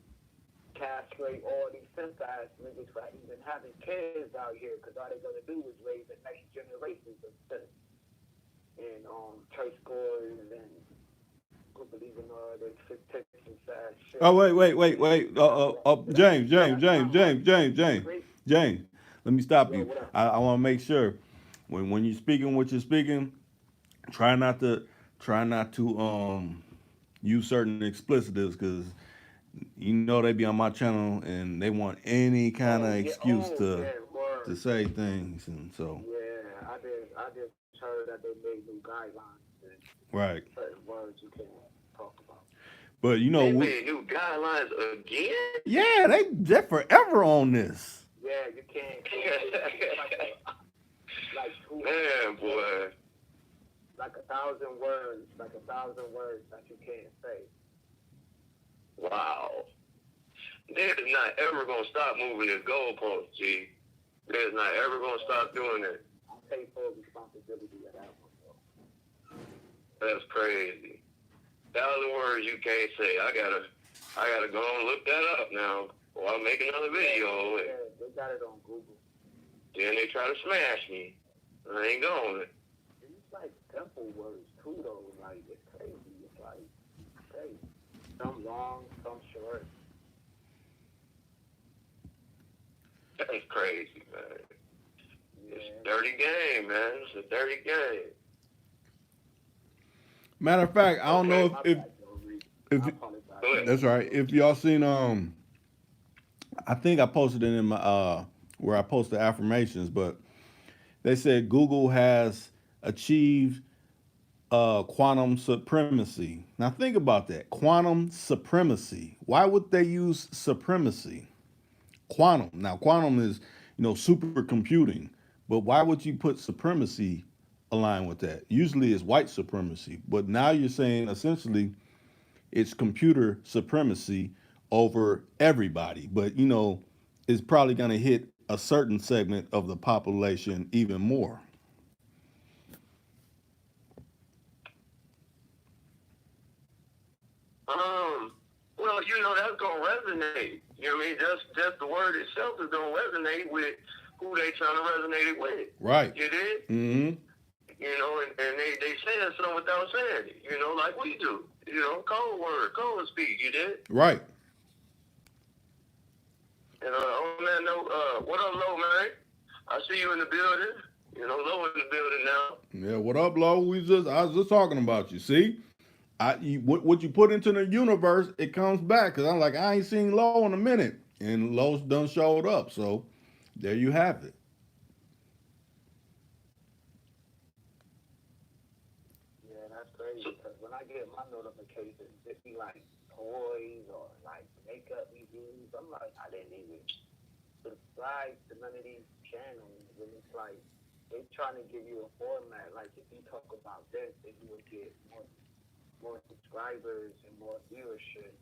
castrate all these simp-ass niggas for even having kids out here, because all they're gonna do is raise the next generations of simps and church scores and who believe in all this fictitious ass shit. Oh wait. James. Let me stop you. I want to make sure when you're speaking what you're speaking, try not to use certain explicitives, because You know they be on my channel and they want any kind of excuse yeah, to word. say things, and so Yeah, I just heard that they made new guidelines and right. certain words you can't talk about. But They made new guidelines again. yeah, they're forever on this. Yeah, you can't. It's like two, Man, boy. like 1,000 words, like 1,000 words that you can't say. Wow. They're not ever gonna stop moving the goalposts, G. They're not ever gonna stop doing it. I take full responsibility of that one, though. That's crazy. 1,000 words you can't say. I gotta go and look that up now. Or I'll make another video. Yeah, they got it on Google. Then they try to smash me. I ain't going. And it's like simple words too, though. Like it's crazy. It's like crazy. Some long, some short. That's crazy, man. Yeah. It's a dirty game, man. It's a dirty game. Matter of fact, I don't know My if bad, Joe Reed. if I apologize. Go ahead. that's right. If y'all seen I think I posted it in my where I post the affirmations, but they said Google has achieved quantum supremacy. Now think about that. Quantum supremacy. Why would they use supremacy? Quantum. Now quantum is, supercomputing. But why would you put supremacy aligned with that? Usually it's white supremacy. But now you're saying essentially it's computer supremacy over everybody. But it's probably going to hit a certain segment of the population even more. Well, that's gonna resonate. You know what I mean? Just the word itself is gonna resonate with who they trying to resonate it with. Right. You did? Mm-hmm. And they saying something without saying it. Like we do. Cold word, cold speak. You did? Right. And on that note, what up, Low, man? I see you in the building. Low in the building now. Yeah. What up, Lo? I was just talking about you. See, what you put into the universe, it comes back. Cause I'm like, I ain't seen Lo in a minute, and Lo's done showed up. So there you have it. Yeah, that's crazy. Because when I get my notifications, it be like toys or like makeup reviews. I'm like, I didn't even subscribe to none of these channels. And it's like they trying to give you a format. Like if you talk about this, then you would get more subscribers and more viewership.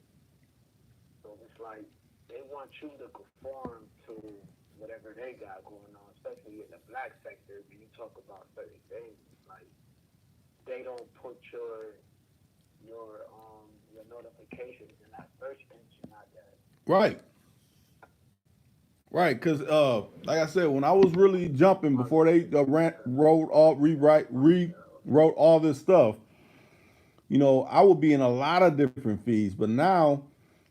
So it's like they want you to conform to whatever they got going on, especially in the black sector. When you talk about certain things, like they don't put your notifications in that search engine out there. Right. Right. Cause like I said, when I was really jumping before they rewrote all this stuff, I would be in a lot of different feeds. But now,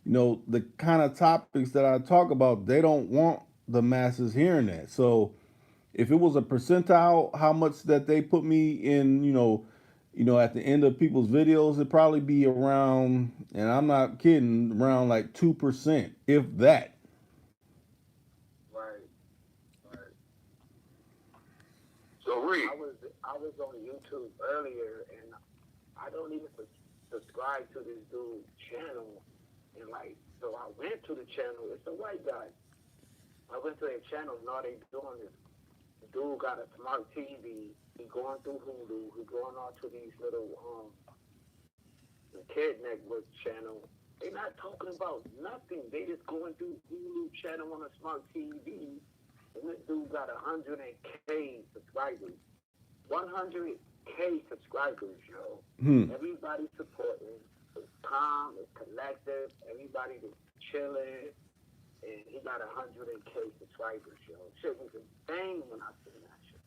the kind of topics that I talk about, they don't want the masses hearing that. So if it was a percentile, how much that they put me in, at the end of people's videos, it'd probably be around, and I'm not kidding, around like 2%, if that. Right. Right. So, Reed. I was on YouTube earlier, and I don't even subscribe to this dude's channel. And so I went to the channel. It's a white guy. I went to their channel, and all they doing is the dude got a smart TV. He going through Hulu. He going on to these little the Kid Network channel. They not talking about nothing. They just going through Hulu channel on a smart TV. And this dude got 100K subscribers. 100K subscribers, yo. Everybody supporting. It's calm. It's collective. Everybody just chilling. And he got 100K subscribers, yo. Shit was insane when I seen that shit.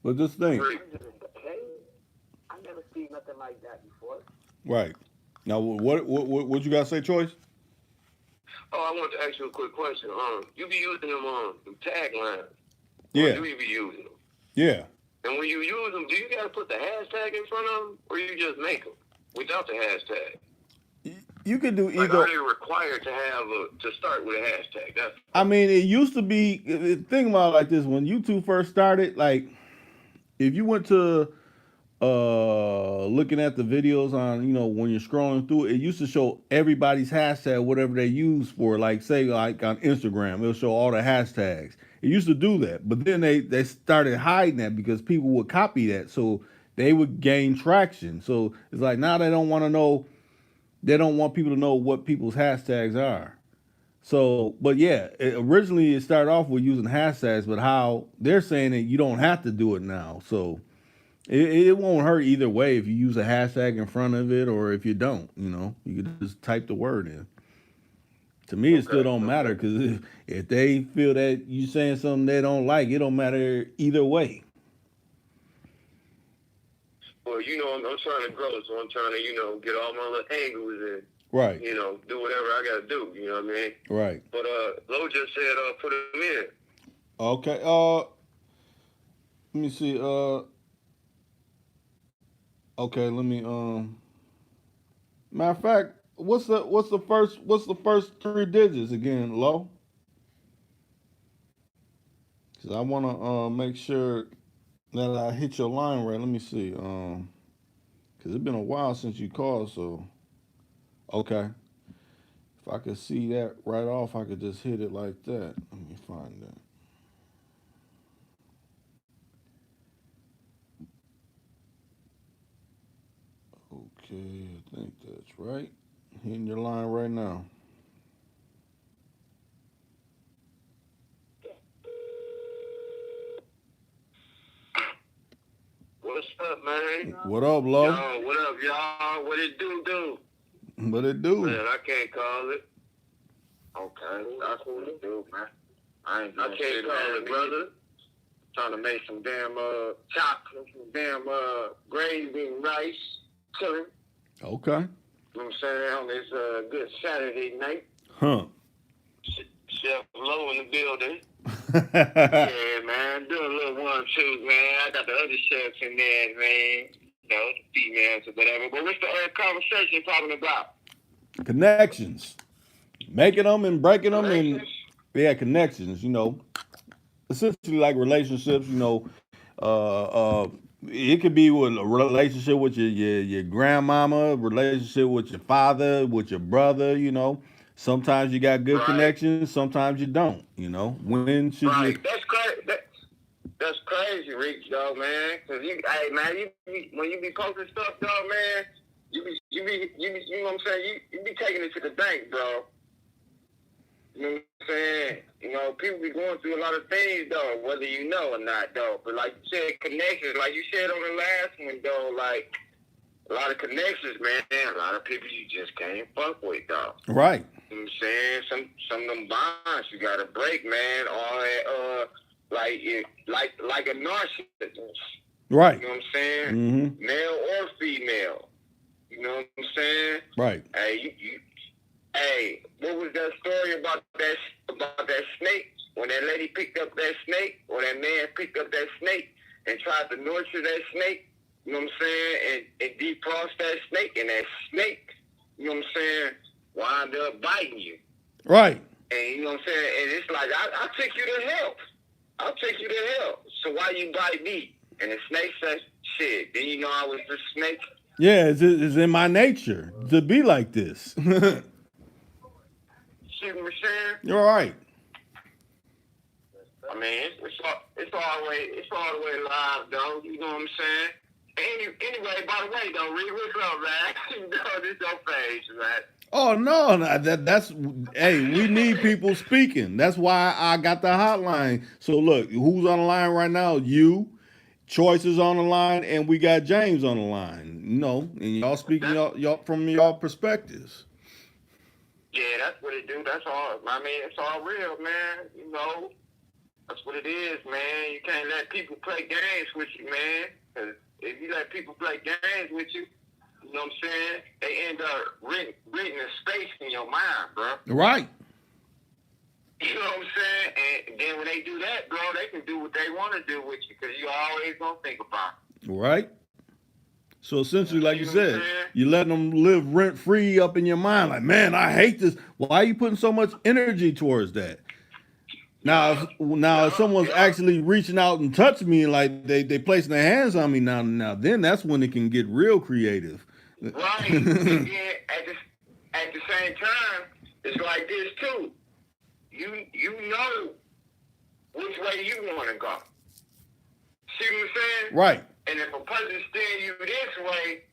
But just think. 100K? I never seen nothing like that before. Right. Now, what you got to say, Choice? Oh, I want to ask you a quick question. You be using them taglines? Yeah. Do you be using them? Yeah. And when you use them, do you got to put the hashtag in front of them, or you just make them without the hashtag? You could do Like, either. are they required to have to start with a hashtag? That's I mean, it used to be. Think about it like this: when YouTube first started, like if you went to looking at the videos on, when you're scrolling through it used to show everybody's hashtag, whatever they use for, like, say, like on Instagram, it'll show all the hashtags. It used to do that, but then they started hiding that because people would copy that, so they would gain traction. So it's like now they don't want to know, they don't want people to know what people's hashtags are. So, but yeah, originally it started off with using hashtags, but how they're saying that you don't have to do it now. So it won't hurt either way if you use a hashtag in front of it or if you don't. You can just type the word in. To me, it still don't matter because if they feel that you saying something they don't like, it don't matter either way. Well, I'm trying to grow, so I'm trying to, get all my little angles and, Right. do whatever I got to do, you know what I mean? Right. But, Lo just said, put him in. Okay. Let me see. Okay. Let me. Matter of fact, what's the first three digits again, Lo? Because I want to make sure that I hit your line right. Let me see. Because it's been a while since you called, so okay. If I could see that right off, I could just hit it like that. Let me find that. Okay, I think that's right. Hitting your line right now. What's up, man? What up, Lo? Yo, what up, y'all? What it do? What it do? Man, I can't call it. Okay, that's what it do, man. I can't call it, brother. Trying to make some damn chocolate, some damn gravy and rice, chilling. Okay. You know what I'm saying? On this good Saturday night. Huh. Chef Lo in the building. Yeah, man. Doing a little 1-2, man. I got the other chefs in there, man. The females or whatever. But what's the conversation talking about? Connections. Making them and breaking them and connections. Essentially like relationships. It could be with a relationship with your grandmama, relationship with your father, with your brother. Sometimes you got good connections, sometimes you don't. When should you? That's crazy. That's crazy, Rich, though, man. Cause when you be posting stuff, though, man, you know what I'm saying? You be taking it to the bank, bro. You know what I'm saying? People be going through a lot of things, though, whether you know or not, though. But like you said, connections, like you said on the last one, though, like a lot of connections, man. A lot of people you just can't fuck with, though. Right. You know what I'm saying? Some of them bonds you gotta break, man. All that, like a narcissist. Right. You know what I'm saying? Mm-hmm. Male or female. You know what I'm saying? Right. Hey, what was that story about that snake? When that lady picked up that snake, or that man picked up that snake and tried to nurture that snake, you know what I'm saying, and defrost that snake, and that snake, you know what I'm saying, wound up biting you. Right. And you know what I'm saying? And it's like, I'll take you to hell. I'll take you to hell. So why you bite me? And the snake says, shit, then you know I was the snake? Yeah, it's in my nature to be like this. See what I'm saying? You're right. I mean, it's all the way live, though. You know what I'm saying? Anyway, by the way, though, Reed, what's up, man? This your page, man. Oh no, that's hey, we need people speaking. That's why I got the hotline. So look, who's on the line right now? You, Choice is on the line, and we got James on the line. And y'all speaking y'all from y'all perspectives. Yeah, that's what it do. That's all. I mean, it's all real, man. That's what it is, man. You can't let people play games with you, man. 'Cause if you let people play games with you, you know what I'm saying? They end up renting a space in your mind, bro. Right. You know what I'm saying? And then when they do that, bro, they can do what they want to do with you because you always gonna think about it. Right. So essentially, like you You know what I'm said, saying? you letting them live rent free up in your mind. Like, man, I hate this. Why are you putting so much energy towards that? Now, if someone's Yeah. actually reaching out and touching me, like they placing their hands on me now, then that's when it can get real creative. Right. And then at the same time, it's like this too. You know which way you want to go. See what I'm saying? Right. And if a person steering you this way,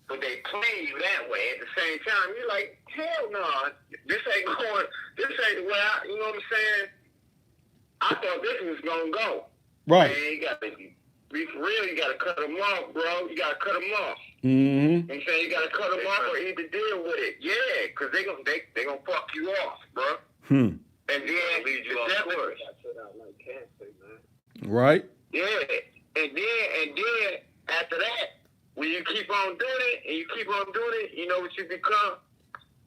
but they playing you that way at the same time, you're like, hell no, this ain't going. This ain't the way you know what I'm saying? I thought this was gonna go. Right. Man, you gotta be for real. You gotta cut them off, bro. You gotta cut them off. Mm-hmm. You know what I'm saying? You gotta cut them off or either deal with it. Yeah, because they gonna fuck you off, bro. Hmm. And then lead you off course. Got shit out like cancer, man. Right. Yeah, and then after that, when you keep on doing it and you keep on doing it, you know what you become?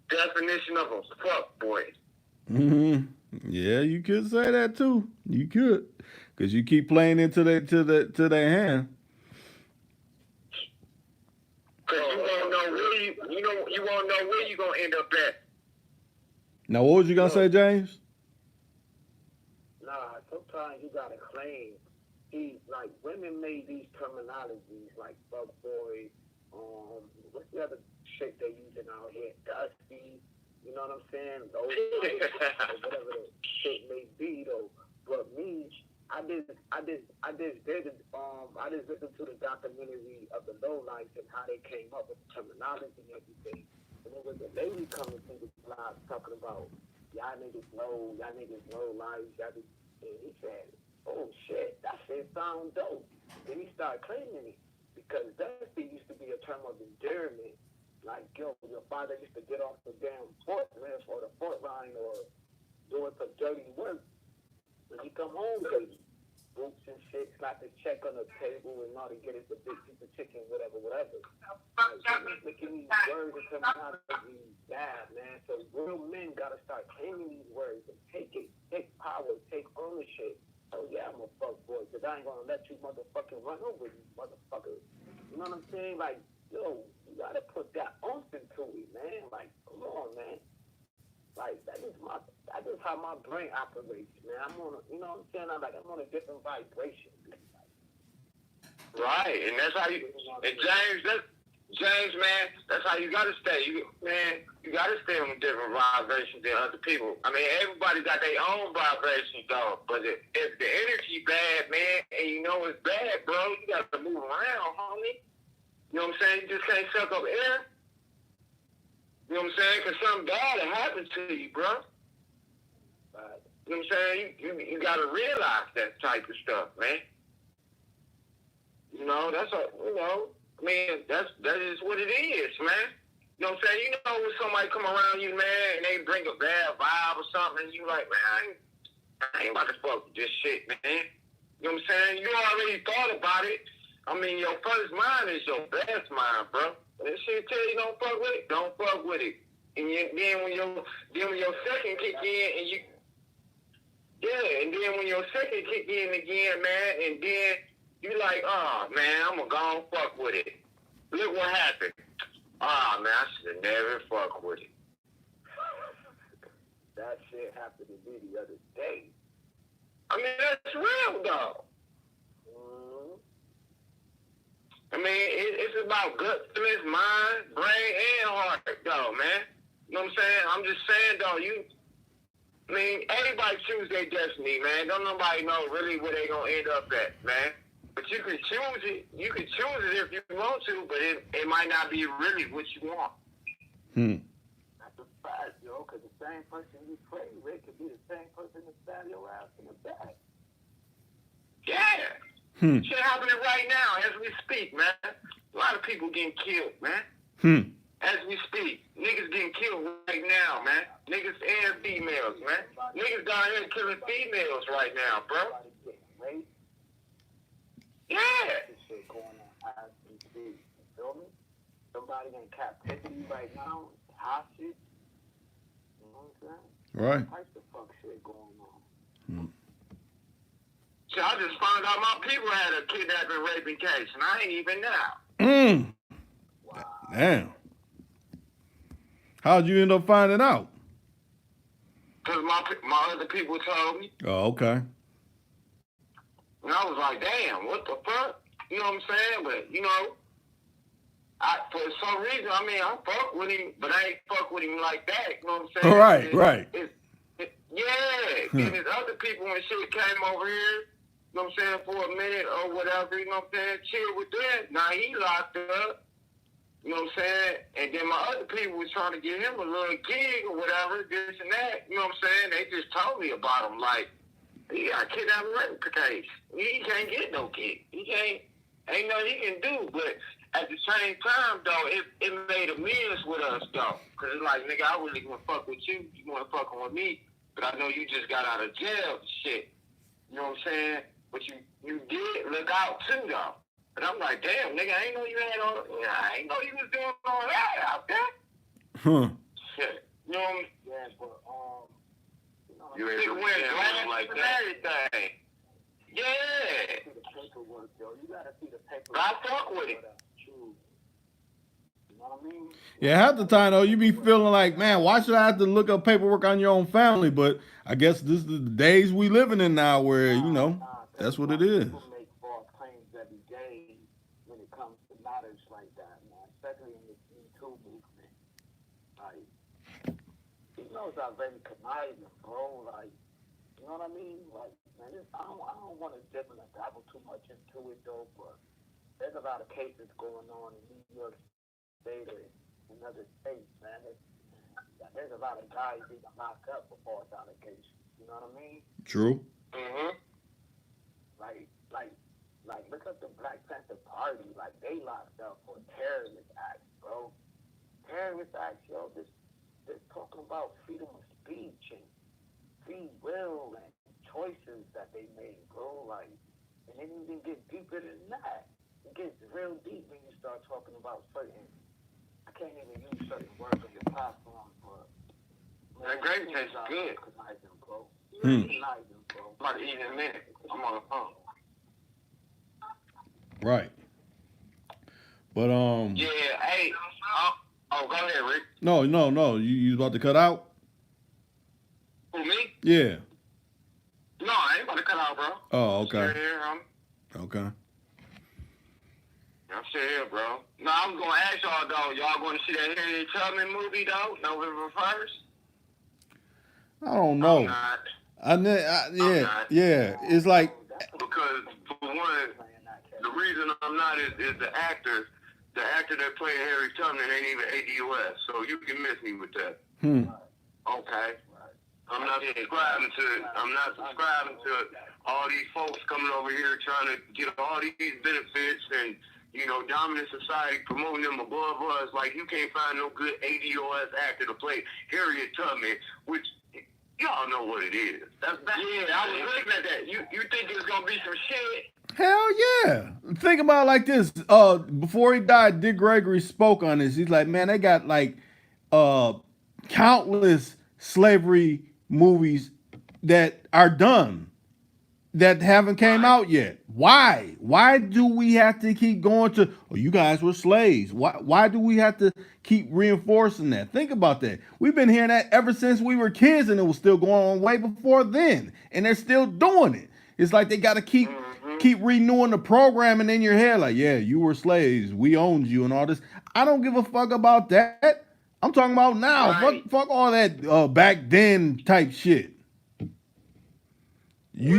Definition of a fuck boy. Mm-hmm. Yeah, you could say that too. You could, because you keep playing into their hand. Cause you won't know where you won't know where you gonna end up at. Now, what was you gonna say, James? Nah, sometimes you gotta claim. See, like women made these terminologies like fuck boy, what's the other shit they using out here? Dusty. You know what I'm saying? Those or whatever the shit may be though. But me, I just listened to the documentary of the lowlights and how they came up with the terminology and everything. And there was a lady coming through the block talking about y'all niggas low lives, and he said, oh shit, that shit sound dope. Then he started claiming it because dusty used to be a term of endearment. Like, yo, your father used to get off the damn forklift or the fort line or doing some dirty work. When he come home, baby, boots and shit, slap his check on the table and all to get us a big piece of chicken, whatever. Like, making these words and terminology bad, man. So real men gotta start claiming these words and take power, take ownership. Oh yeah, I'm a fuck boy, because I ain't gonna let you motherfucking run over these motherfuckers. You know what I'm saying? Like, yo, you gotta put that oomph into it, man. Like, come on, man. Like, that is how my brain operates, man. I'm on you know what I'm saying? I'm on a different vibration. Right, and that's how you. And James, man, that's how you gotta stay. You gotta stay on a different vibration than other people. I mean, everybody got their own vibration, though. But if the energy bad, man, and you know it's bad, bro, you gotta move around, homie. You know what I'm saying? You just can't suck up air. You know what I'm saying? Because something bad will happen to you, bro. You know what I'm saying? You got to realize that type of stuff, man. You know, that is what it is, man. You know what I'm saying? You know when somebody come around you, man, and they bring a bad vibe or something, and you like, man, I ain't about to fuck with this shit, man. You know what I'm saying? You already thought about it. I mean, your first mind is your best mind, bro. When this shit tell you don't fuck with it, don't fuck with it. And then when your second kick in and you, yeah, and then when your second kick in again, man, and then you like, oh man, I'm gonna go and fuck with it. Look what happened. Oh man, I should have never fuck with it. That shit happened to me the other day. I mean, that's real though. I mean, it's about gut feelings, mind, brain, and heart, though, man. You know what I'm saying? I'm just saying, though, everybody choose their destiny, man. Don't nobody know really where they gonna end up at, man. But you can choose it. You can choose it if you want to, but it might not be really what you want. That's a fact, yo, because the same person you pray with could be the same person that stab your ass in the back. Yeah. Shit happening right now as we speak, man. A lot of people getting killed, man. As we speak. Niggas getting killed right now, man. Niggas and females, man. Niggas down here killing females right now, bro. Somebody getting raped. Yeah. This shit going on as we speak. You feel me? Somebody in captivity right now, hostage. You know what I'm saying? Right. What type of fuck shit going on? So I just found out my people had a kidnapping raping case, and I ain't even know. Mm. Damn. How'd you end up finding out? Because my other people told me. Oh, okay. And I was like, damn, what the fuck? You know what I'm saying? But, you know, for some reason, I mean, I fuck with him, but I ain't fuck with him like that. You know what I'm saying? Right, right. Yeah. Hmm. And his other people and shit came over here, you know what I'm saying, for a minute or whatever, you know what I'm saying, chill with that. Now he locked up. You know what I'm saying? And then my other people was trying to get him a little gig or whatever, this and that. You know what I'm saying? They just told me about him. Like, he got kidnapping rape case. He can't get no gig. He can't, ain't nothing he can do. But at the same time, though, it made amends with us, though. Because it's like, nigga, I really want to fuck with you. You want to fuck with me. But I know you just got out of jail and shit. You know what I'm saying? But you did look out, too, though. And I'm like, damn, nigga, I ain't know you had all, I ain't know you was doing all that out there. Huh. Shit. You know what I mean? Yeah, but You ain't wearing glasses like that. Everything. Yeah. see the paperwork, yo. You gotta see the paperwork. I fuck with it. True. You know what I mean? Yeah, half the time though, you be feeling like, man, why should I have to look up paperwork on your own family? But I guess this is the days we living in now, where you know that's what it is. People make false claims every day when it comes to matters like that, man. Especially in this Me Too movement. Like, these knows are very conniving, bro. Like, you know what I mean? Like, man, I don't want to dip and dabble too much into it though, but there's a lot of cases going on in New York State or in other states, man. There's a lot of guys being locked up for false allegations. You know what I mean? True. Mm-hmm. Like, look at the Black Panther Party. Like, they locked up for terrorist acts, bro. Terrorist acts, yo. They're talking about freedom of speech and free will and choices that they made, bro. Like, and it even get deeper than that. It gets real deep when you start talking about certain. I can't even use certain words on your platform, but That gravy tastes good. Conniving, bro. Hmm. Conniving, bro. I'm about to eat in a minute. I'm on the phone. Right. But Yeah, hey. Oh, go ahead, Rick. no. You about to cut out? Who, me? Yeah. No, I ain't about to cut out, bro. Oh, Still okay. here, Okay. I'm still here, bro. No, I was gonna ask y'all though. Y'all going to see that Harriet Tubman movie though, November 1st? I don't I'm know. not. Yeah. It's like, Because for one, the reason I'm not is the actor that played Harry Tubman ain't even ADOS, so you can miss me with that. Okay. I'm not subscribing to all these folks coming over here trying to get all these benefits and, you know, dominant society promoting them above us. Like, you can't find no good ADOS actor to play Harriet Tubman, which y'all know what it is. I was looking at that. You think it's gonna be some shit? hell yeah. Think about it like this. Before he died, Dick Gregory spoke on this. He's like, man, they got like countless slavery movies that are done that haven't came out yet. Why? Why do we have to keep going to, oh, you guys were slaves? Why do we have to keep reinforcing that? Think about that. We've been hearing that ever since we were kids, and it was still going on way before then. And they're still doing it. It's like they got to keep renewing the programming in your head. Like, yeah, you were slaves. We owned you and all this. I don't give a fuck about that. I'm talking about now. Right. Fuck all that back then type shit. That's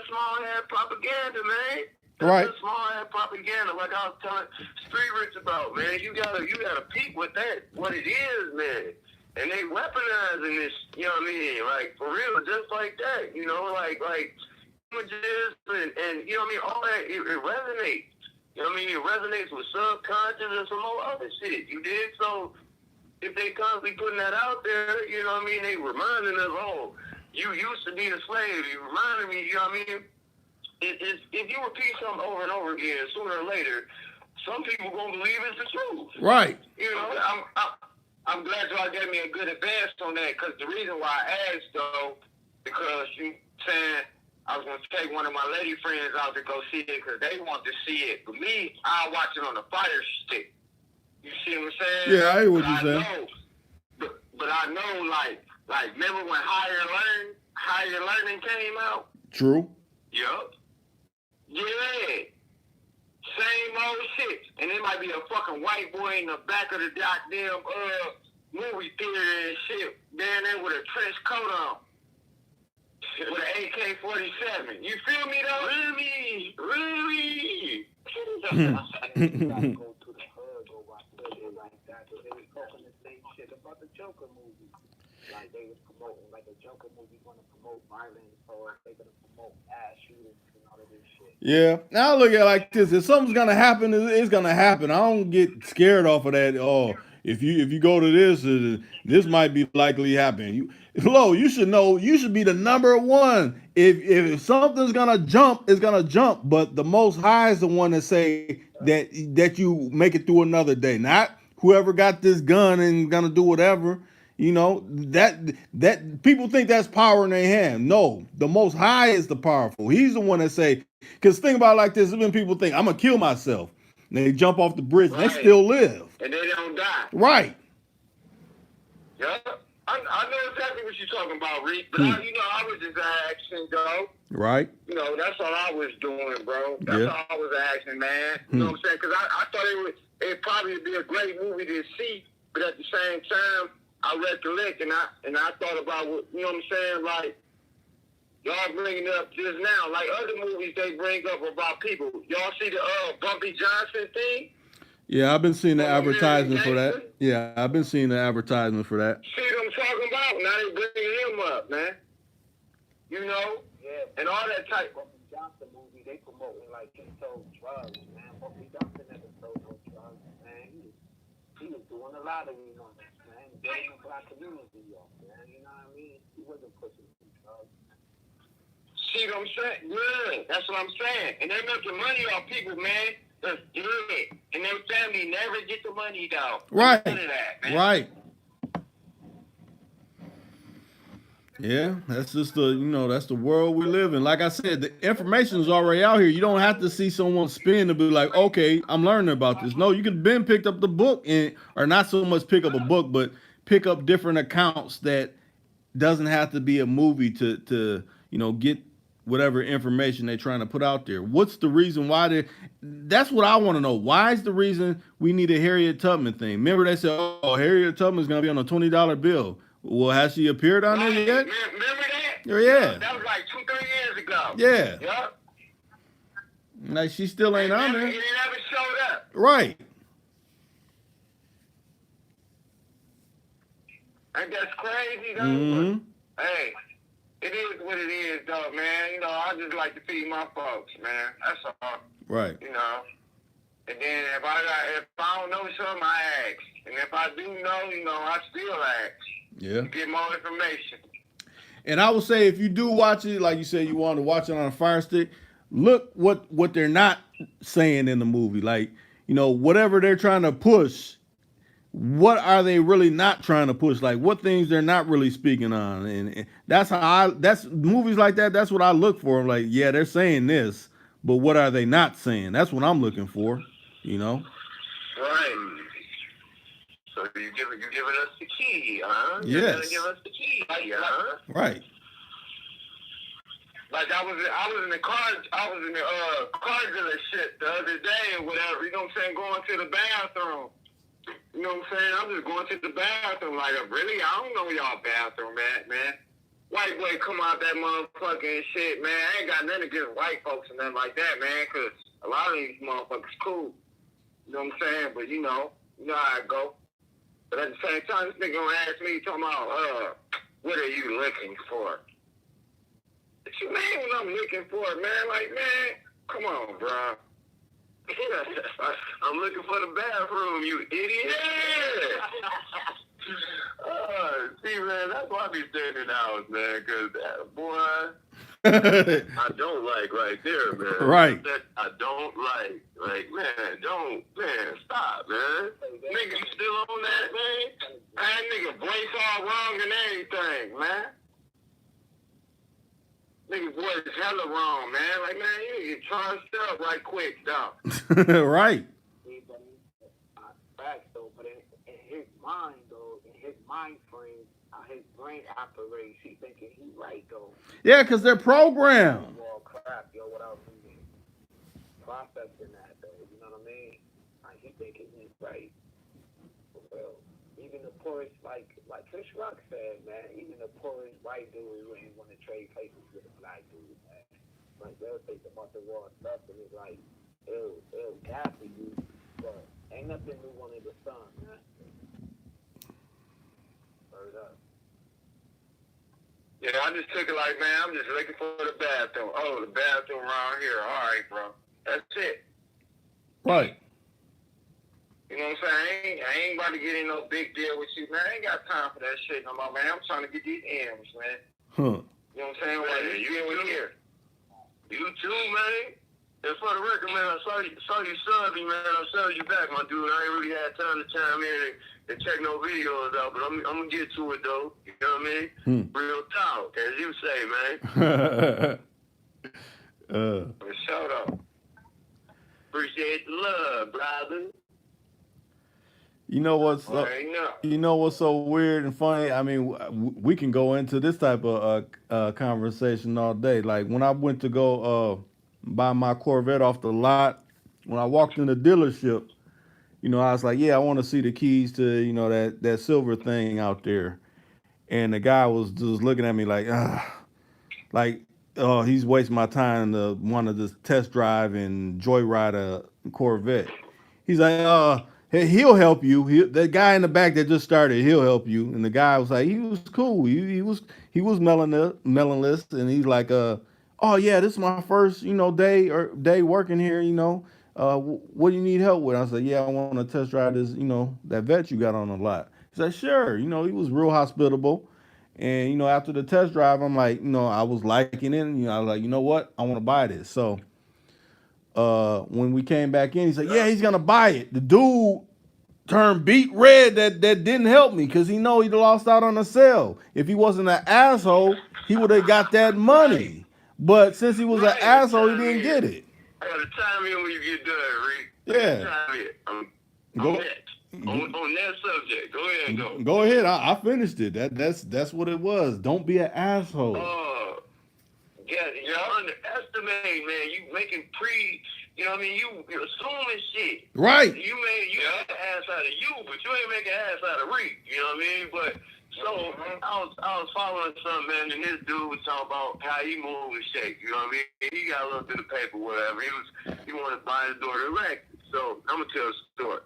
small head propaganda, man. Right. That's small head propaganda, like I was telling Street Rich about, man. You gotta peep with that, what it is, man. And they weaponizing this, you know what I mean? Like, for real, just like that, you know, like images and you know what I mean? All that, it resonates. You know what I mean? It resonates with subconscious and some more other shit. You did? So if they constantly putting that out there, you know what I mean? They reminding us, oh, you used to be a slave. You reminded me, you know what I mean? If you repeat something over and over again, sooner or later, some people gonna believe it's the truth. Right. You know, I'm glad y'all gave me a good advance on that, because the reason why I asked, though, because you saying I was gonna take one of my lady friends out to go see it because they want to see it. But me, I watch it on the Fire Stick. You see what I'm saying? Yeah, I hear what But you're saying. know, but I know, like, remember when Higher Learning came out? True. Yup. Yeah. Same old shit. And there might be a fucking white boy in the back of the goddamn movie theater and shit, down there with a trench coat on. With an AK-47. You feel me though? Really? You gotta go to the hood or watch it like that. But they was talking the same shit about the Joker movie. Like they was promoting, like a Joker movie gonna promote violence or they gonna promote mass shootings and all of this shit. Yeah. Now I look at it like this: if something's gonna happen, it's gonna happen. I don't get scared off of that. Oh, if you go to this, this might be likely happening. Flo, you should know. You should be the number one. If something's gonna jump, it's gonna jump. But the Most High is the one that say that you make it through another day, not whoever got this gun and gonna do whatever. You know, that people think that's power in their hand. No, the Most High is the powerful. He's the one that say, because think about it like this, when people think, I'm going to kill myself. And they jump off the bridge, and they still live. And they don't die. Right. Yeah. I know exactly what you're talking about, Reed. But I was just asking, though. Right. You know, that's all I was doing, bro. That's all I was asking, man. You know what I'm saying? Because I thought it'd probably be a great movie to see, but at the same time, I recollect and I thought about what, you know what I'm saying, like, y'all bringing it up just now, like other movies they bring up about people. Y'all see the Bumpy Johnson thing? Yeah, I've been seeing the advertisement for that. Yeah, I've been seeing the advertisement for that. See what I'm talking about? Now they bringing him up, man. You know? Yeah. And all that type. Bumpy Johnson movie, they promoting like he sold drugs, man. Bumpy Johnson never sold no drugs, man. He was doing a lot of building a black community up, man. You know what I mean? He wasn't pushing some drugs. See what I'm saying? Yeah, that's what I'm saying. And they're making money off people, man. That's good. And their family never get the money, though. Right. That, man. Right. Yeah, that's just that's the world we live in. Like I said, the information is already out here. You don't have to see someone spin to be like, okay, I'm learning about this. No, you could been picked up the book or not so much pick up a book, but pick up different accounts that doesn't have to be a movie to get whatever information they're trying to put out there. What's the reason why that's what I want to know. Why is the reason we need a Harriet Tubman thing? Remember they said, oh, Harriet Tubman's going to be on a $20 bill. Well, has she appeared on there yet? Remember that? Yeah. That was like 2-3 years ago. Yeah. Yep. Like she still ain't on there. It never showed up. Right. And that's crazy, though. Mm-hmm. Hey, it is what it is, though, man. You know, I just like to feed my folks, man. That's all. Right. You know. And then if I don't know something, I ask. And if I do know, I still ask. Yeah. To get more information. And I would say if you do watch it, like you said, you want to watch it on a Fire Stick, look what they're not saying in the movie. Like, whatever they're trying to push, what are they really not trying to push? Like, what things they're not really speaking on. And that's that's movies like that, that's what I look for. I'm like, yeah, they're saying this, but what are they not saying? That's what I'm looking for, Right. So you're giving us the key, huh? Yes. You're gonna give us the key, huh? Right. Like I was in the car dealership the other day or whatever. You know what I'm saying? Going to the bathroom. You know what I'm saying? I'm just going to the bathroom. Like, really? I don't know where y'all bathroom at, man. White boy come out that motherfucking shit, man. I ain't got nothing against white folks and nothing like that, man. Cause a lot of these motherfuckers cool. You know what I'm saying? But you know how it go. But at the same time, this nigga gonna ask me, talking about, what are you looking for? What you mean what I'm looking for, man? Like, man, come on, bro. I'm looking for the bathroom, you idiot. See, man, that's why I be staying in the house, man, because, boy, I don't like right there, man. Right. That I don't like. Like, man, stop, man. Nigga, you still on that, man? That nigga voice all wrong and everything, man. Nigga, boy, it's hella wrong, man. Like, man, you need to charged up right quick, dog. Right. Facts though, but in his mind though, in his mind frame, how his brain operates, he thinking he right though. Yeah, because they're programmed. Well, crap, yo, without even processing that though, you know what I mean? Like he thinking he's right. For real. Even the poorest, like Chris Rock said, man, even the poorest white dude wouldn't want to trade places with a black dude, man. Like they'll think about the raw stuff and it's like, it'll gas you, but ain't nothing new under the sun, man. Word up. Yeah, I just took it like, man, I'm just looking for the bathroom. Oh, the bathroom around here. All right, bro. That's it. Right. You know what I'm saying? I ain't about to get in no big deal with you, man. I ain't got time for that shit no more, man. I'm trying to get these M's, man. Huh. You know what I'm saying? Like, you in here. You too, man. And for the record, man, I saw you sub me, man. I saw you back, my dude. I ain't really had time to chime in and check no videos out, but I'm gonna get to it though. You know what I mean? Real talk, as you say, man. Shout out. Appreciate the love, brother. You know what's so weird and funny? I mean, we can go into this type of conversation all day. Like when I went to go buy my Corvette off the lot, when I walked in the dealership, you know, I was like, yeah, I want to see the keys to, you know, that silver thing out there. And the guy was just looking at me like, he's wasting my time to want to just test drive and joyride a Corvette. He's like, he'll help you. The guy in the back that just started, he'll help you. And the guy was like, he was cool. He was melonless, and he's like, oh yeah, this is my first, you know, day working here. You know, what do you need help with? I said, yeah, I want to test drive this, you know, that vet you got on the lot. He said, sure. You know, he was real hospitable. And you know, after the test drive, I'm like, you know, I was liking it. And, you know, I was like, you know what, I want to buy this. So. When we came back in, he said, yeah, he's gonna buy it. The dude turned beet red that didn't help me because he know he lost out on the sale. If he wasn't an asshole, he would have got that money. But since he was an asshole, he didn't get it. I gotta chime in when you get done, Rick. Yeah. On that subject. Go ahead and go. Go ahead. I finished it. That's what it was. Don't be an asshole. Yeah, you're underestimating, man. You making you know what I mean? You assuming shit. Right. You make an ass out of you, but you ain't making an ass out of Reek. You know what I mean? But so I was following something, man, and this dude was talking about how he moved and shake. You know what I mean? He got a little bit of paper, whatever. He wanted to buy his daughter a Lexus. So I'm gonna tell a story.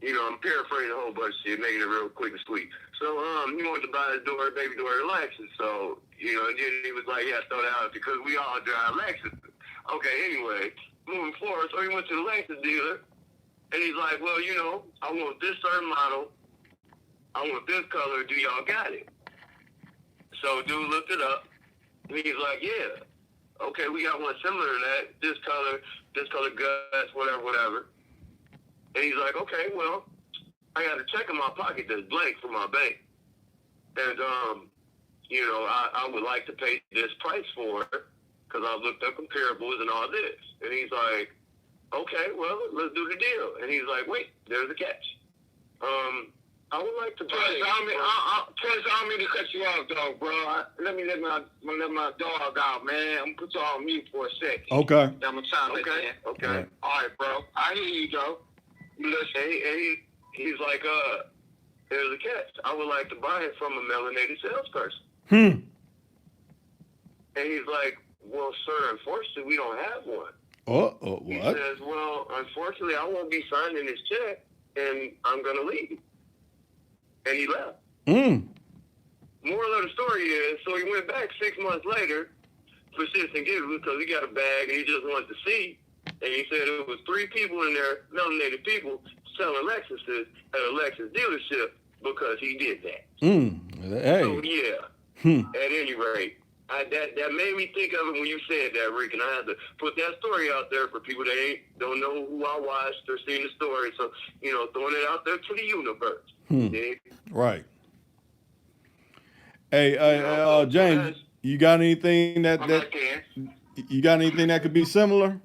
You know, I'm paraphrasing a whole bunch of shit, making it real quick and sweet. So, he wanted to buy his baby daughter a Lexus. So, you know, and then he was like, yeah, throw that out because we all drive Lexus. Okay, anyway, moving forward, so he went to the Lexus dealer, and he's like, well, you know, I want this certain model. I want this color. Do y'all got it? So, dude looked it up, and he's like, yeah. Okay, we got one similar to that. This color guts, whatever. And he's like, okay, well, I got a check in my pocket that's blank from my bank. And, you know, I would like to pay this price for it because I looked up comparables and all this. And he's like, okay, well, let's do the deal. And he's like, wait, there's a catch. I would like to pay. Trent, I don't mean to cut you off, dog, bro. Let my dog out, man. I'm going to put you on mute for a second. Okay. I'm going to try to Okay. Right. All right, bro. I hear you, Joe. Listen, he's like, there's a catch. I would like to buy it from a melanated salesperson. And he's like, well, sir, unfortunately, we don't have one. What? He says, well, unfortunately, I won't be signing this check, and I'm going to leave. And he left. Moral of the story is, so he went back 6 months later for shits and giggles because he got a bag and he just wanted to see. And he said there was 3 people in there, melanated people, selling Lexuses at a Lexus dealership because he did that. Hey. So, yeah. At any rate, that made me think of it when you said that, Rick, and I had to put that story out there for people that don't know who I watched or seen the story. So, you know, throwing it out there to the universe. Right. Hey, James, You got anything that I'm that not there. you got anything that could be similar?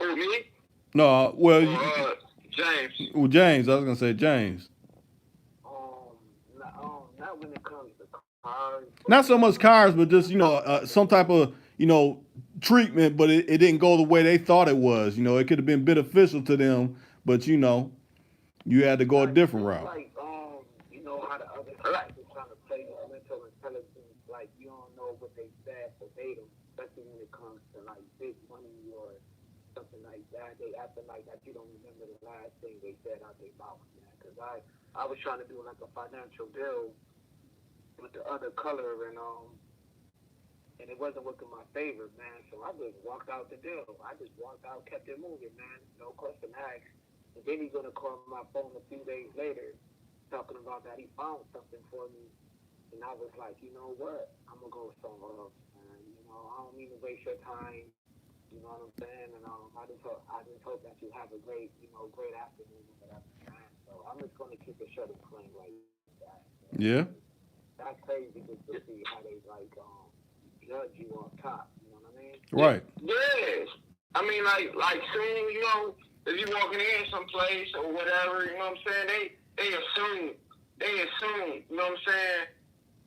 Who, me? No, well, Or James? well, James. I was gonna say James. Not when it comes to cars. Not so much cars, but just some type of treatment, but it didn't go the way they thought it was. It could have been beneficial to them, but you had to go a different route. Like, you know how the other side is trying to play your mental intelligence. Like, you don't know what they said verbatim, especially when it comes to like big money or something like that. They acting like that you don't remember the last thing they said out their mouth, man. Because I was trying to do like a financial deal with the other color, and it wasn't working my favor, man. So I just walked out the deal. I just walked out, kept it moving, man. No question asked. And then he's gonna call my phone a few days later, talking about that he found something for me. And I was like, you know what? I'm gonna go somewhere else, man. I don't mean to waste your time. You know what I'm saying? And I just hope that you have a great, great afternoon or whatever, man. So I'm just gonna keep it short and plain like that. Yeah. That's crazy just to see how they judge you off top. You know what I mean? Right. Yes. I mean, like saying, if you walking in someplace or whatever, you know what I'm saying? They assume, you know what I'm saying,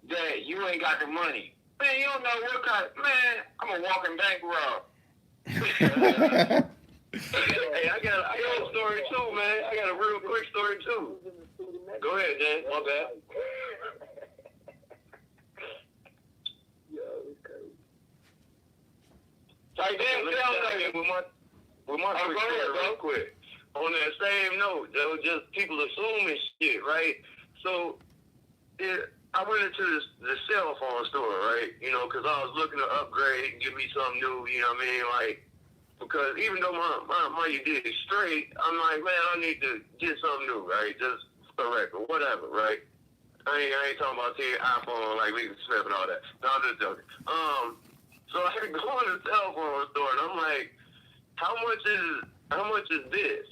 that you ain't got the money. Man, you don't know what kind. Man, I'm a walking bankrupt. Hey, I got a story too, man. I got a real quick story too. Go ahead, James. My bad. Yo, it's crazy. Like, damn, with my quick story, real quick. On that same note, there was just people assuming shit, right? So, I went into the cell phone store, right? Because I was looking to upgrade and give me something new, you know what I mean? Like, because even though my money did it straight, I'm like, man, I need to get something new, right? Just for record, whatever, right? I ain't talking about the iPhone, like we can snap and all that. No, I'm just joking. So I go in the cell phone store and I'm like, how much is this?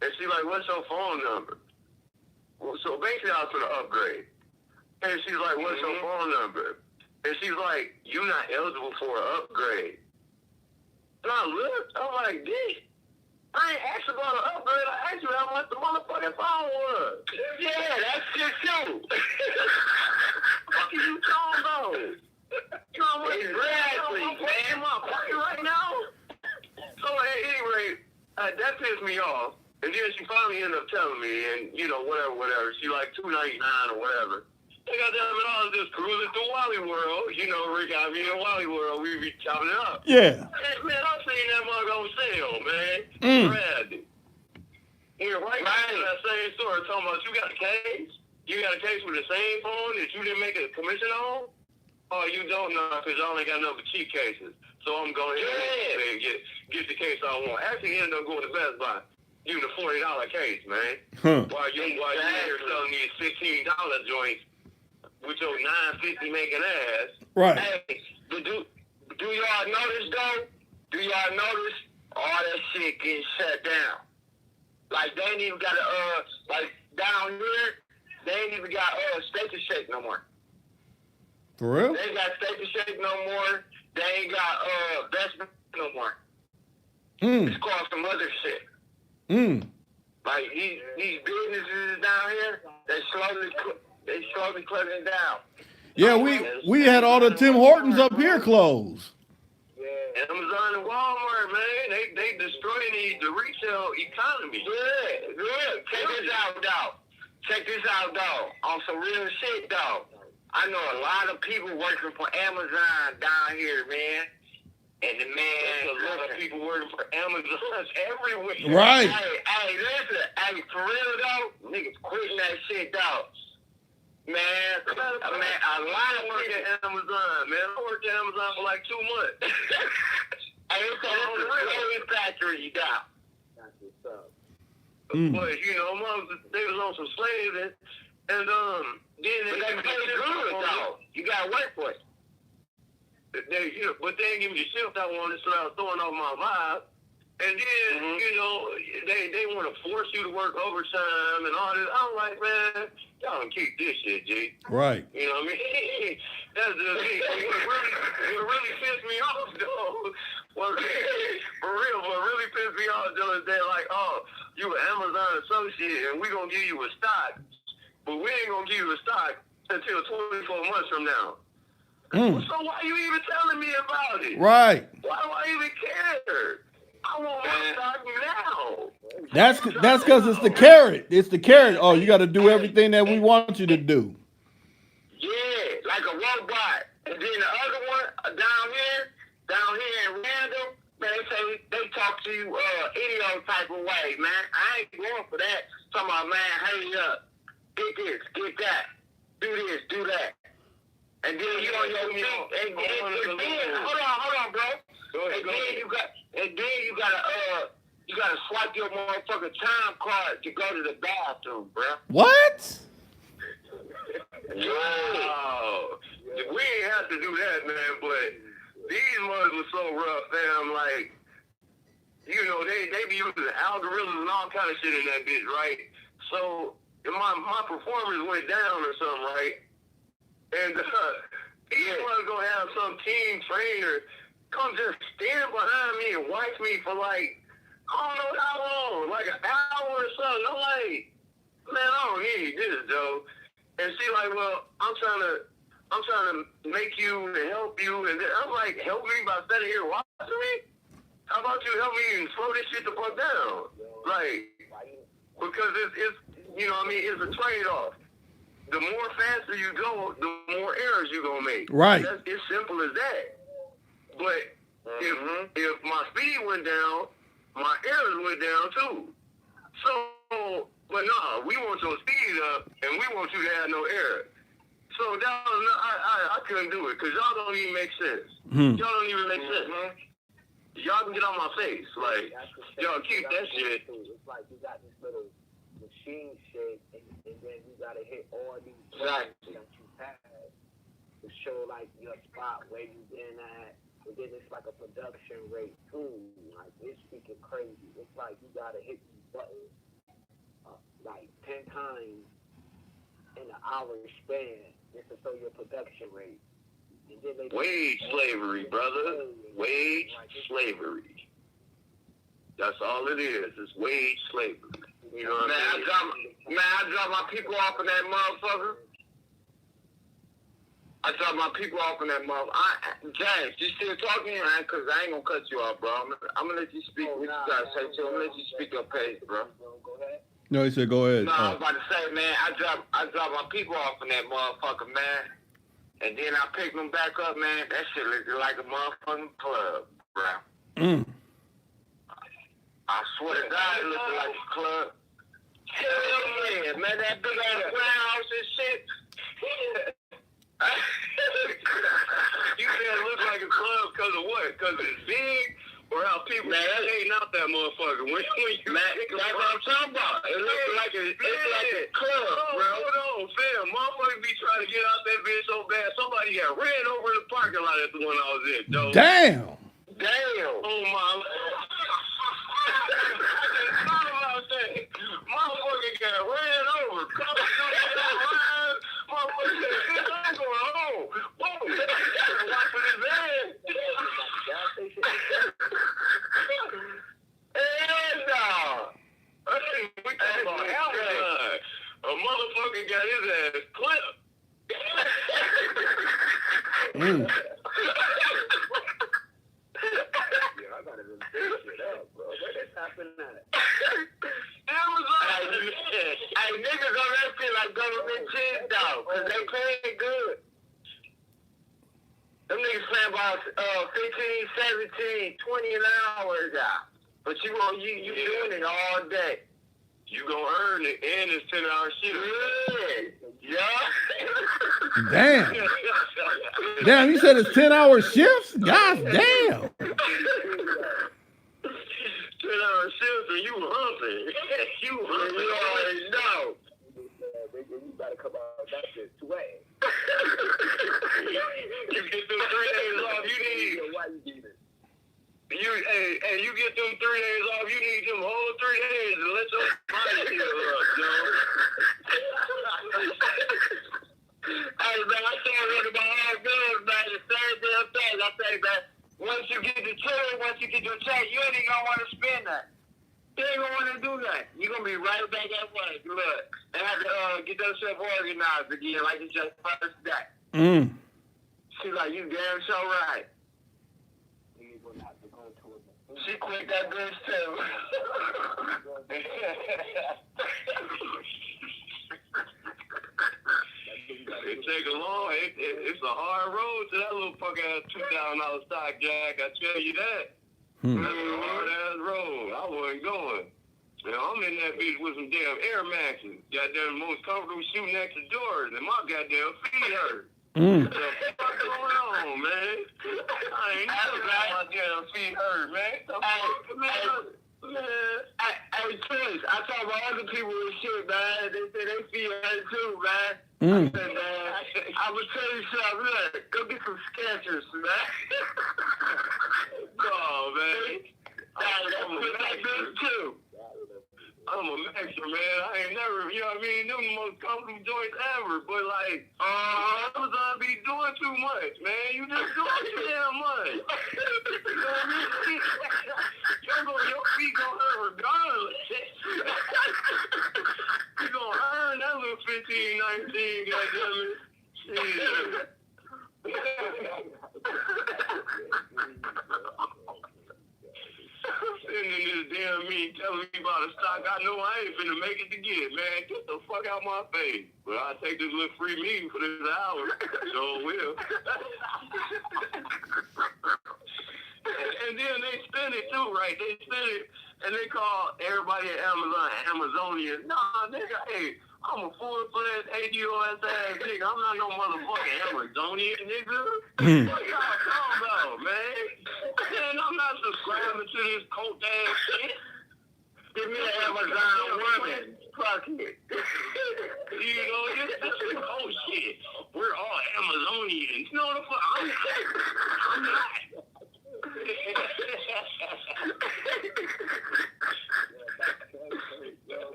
And she's like, what's your phone number? Well, so basically I was going to upgrade. And she's like, what's your phone number? And she's like, you're not eligible for an upgrade. And I looked, I'm like, this. I ain't asked about an upgrade. I asked you how much the motherfucking phone was. Yeah, that's just you. What are you talking about? You know how much exactly, man. In my pocket right now? So at any rate, that pissed me off. And then she finally ended up telling me, and whatever. She like $2.99 or whatever. They got them and I was just cruising through Wally World. Rick, I mean, in Wally World, we be chopping it up. Yeah. Hey, man, I seen that mug on sale, man. Grabbed it. Yeah, right in that same store talking about you got a case? You got a case with the same phone that you didn't make a commission on? Oh, you don't know because y'all ain't got enough cheap cases. So I'm going and get the case I want. Actually, ended up going to Best Buy. Give me the $40 case, man. Huh. While you here selling these $15 joints with your $9.50 making ass. Right. Hey, do y'all notice though? Do y'all notice all that shit getting shut down? Like they ain't even got like down here, they ain't even got Steak and Shake no more. For real? They ain't got Steak and Shake no more. They ain't got Best Buy no more. It's called some other shit. Like these businesses down here, they slowly closing it down. Yeah, we had all the Tim Hortons up here closed. Yeah. Amazon and Walmart, man, they destroying the retail economy. Yeah. Check this out, dog. On some real shit, dog. I know a lot of people working for Amazon down here, man. And the man, a lot of people working for Amazon everywhere. Right. Hey, listen. Hey, for real, though, niggas quitting that shit, dog. Man, a lot of work at Amazon, man. I worked at Amazon for like 2 months. Hey, it's on the real factory, dog. That's what's up. But, they was on some slaves, and then they pay good, dog. You gotta work for it. But they didn't give me the shift I wanted, so I was throwing off my vibe. And then, you know, they want to force you to work overtime and all this. I'm like, man, y'all don't keep this shit, G. Right. You know what I mean? That's just me. What really pissed me off, though, was, for real, what really pissed me off, though, is that, like, oh, you an Amazon associate, and we going to give you a stock, but we ain't going to give you a stock until 24 months from now. So why you even telling me about it? Right. Why do I even care? I want my stock now. That's because it's the carrot. It's the carrot. Oh, you got to do everything that we want you to do. Yeah, like a robot. And then the other one down here in Randall, man, they talk to you any old type of way, man. I ain't going for that. Talking about, man, hurry up, get this, get that, do this, do that. And then you on your feet, and then hold on, bro. And then you gotta swipe your motherfucking time card to go to the bathroom, bro. What? Yo, we ain't have to do that, man. But these mothers were so rough, fam. Like, you know, they be using algorithms and all kind of shit in that bitch, right? So if my performance went down or something, right? And he was gonna have some team trainer come just stand behind me and watch me for like, I don't know how long, like an hour or something. I'm like, man, I don't need this, though. And she like, well, I'm trying to make you and help you. And then I'm like, help me by standing here watching me? How about you help me and slow this shit the fuck down? Like, because it's you know what I mean, it's a trade-off. The more faster you go, the more errors you're going to make. Right. That's as simple as that. But if my speed went down, my errors went down too. So, but no, we want your speed up, and we want you to have no error. So that was I couldn't do it, because y'all don't even make sense. Y'all don't even make sense, man. Y'all can get on my face. Like, y'all keep that shit. It's like you got this little machine shit, and then you got to hit all these Right. that you have to show, like, your spot, where you been at. And then it's like a production rate, too. Like, it's freaking crazy. It's like you got to hit these buttons like 10 times in an hour span just to show your production rate. And then they Wage slavery, brother. Wage slavery. That's all it is. It's wage slavery. You know what I mean? I drop my people off in that motherfucker. James, you still talking? Because I ain't going to cut you off, bro. I'm going to let you speak what you got to say, too. I'm going to let you speak your pace, bro. Go ahead. No, he said go ahead. No, I was about to say, man, I drop my people off in that motherfucker, man. And then I pick them back up, man. That shit looked like a motherfucking club, bro. I swear to God, it looked like a club. Hell yeah, man, that big ass warehouse and shit. You said it looked like a club because of what? Because it's big? Or how people hating out that motherfucker? When you that's what I'm talking about. It looks like a club, bro. Hold on, fam. Motherfuckers be trying to get out that bitch so bad. Somebody got ran over in the parking lot at the one I was in, Joe. Damn. Oh, my. Motherfucker got ran over. Motherfucker said, I'm going home. Whoa. Watching his ass. Hell no. We talking about Alkaline. A motherfucker got his ass clipped. I gotta really fix shit up, bro. Where this happening at? Amazon. Hey, niggas on that shit like government cheese, though, because they paying good. Them niggas paying about 15, 17, 20 an hour, yeah. But you doing it all day. You gonna earn it, and it's 10-hour shift. Yeah. Damn. Damn, you said it's 10-hour shifts? God damn. 10-hour shifts, and you humping. You already know. You gotta come out that shit sweat. You get those 3 days off, you need. Why you need it? You you get them 3 days off. You need them whole 3 days to let your body heal up, Joe. Hey, man, I say what about all good, man. The same damn thing. I say that once you get the check, once you get your check, you ain't gonna want to spend that. You ain't gonna want to do that. You're gonna be right back at work. Look, and have to get yourself organized again, like it's your first day. She's like, you damn sure right. She quit that bitch too. It take a long. It's a hard road to that little fuck ass $2,000 stock, Jack. I tell you that. That's a hard ass road. I wasn't going. You know, I'm in that bitch with some damn Air Maxes. Goddamn most comfortable shoe next to Jordan, and my goddamn feet hurt. What the fuck going on, man? I ain't never got my damn feet hurt, man. Hey, Chris, I talk about other people and shit, man. They say they feet hurt too, man. I said, man, I'm gonna tell you something. Look, go get some Skechers, man. No, man. I'm a Maxer too. I'm a Maxer, man. I ain't never, you know what I mean? Them the most comfortable joints ever. But like, Amazon be doing too much, man. You just doing too damn much. You know what I mean? Your feet gonna hurt regardless. You gonna earn that little 15, 19, goddamn it. Shit. Sending this damn me telling me about a stock I know I ain't finna make it to get, man. Get the fuck out my face. But I'll take this little free meeting for this hour. So will. And then they spend it too, right? They spend it and they call everybody at Amazon Amazonian. Nah, nigga, hey, I'm a full-fledged ADOS ass nigga. I'm not no motherfucking Amazonian, nigga. What y'all talking about, man? Man, I'm not subscribing to this cult ass shit. Give me an Amazon woman. Fuck it. You know, this is cult shit. We're all Amazonians. No, the fuck, I'm not.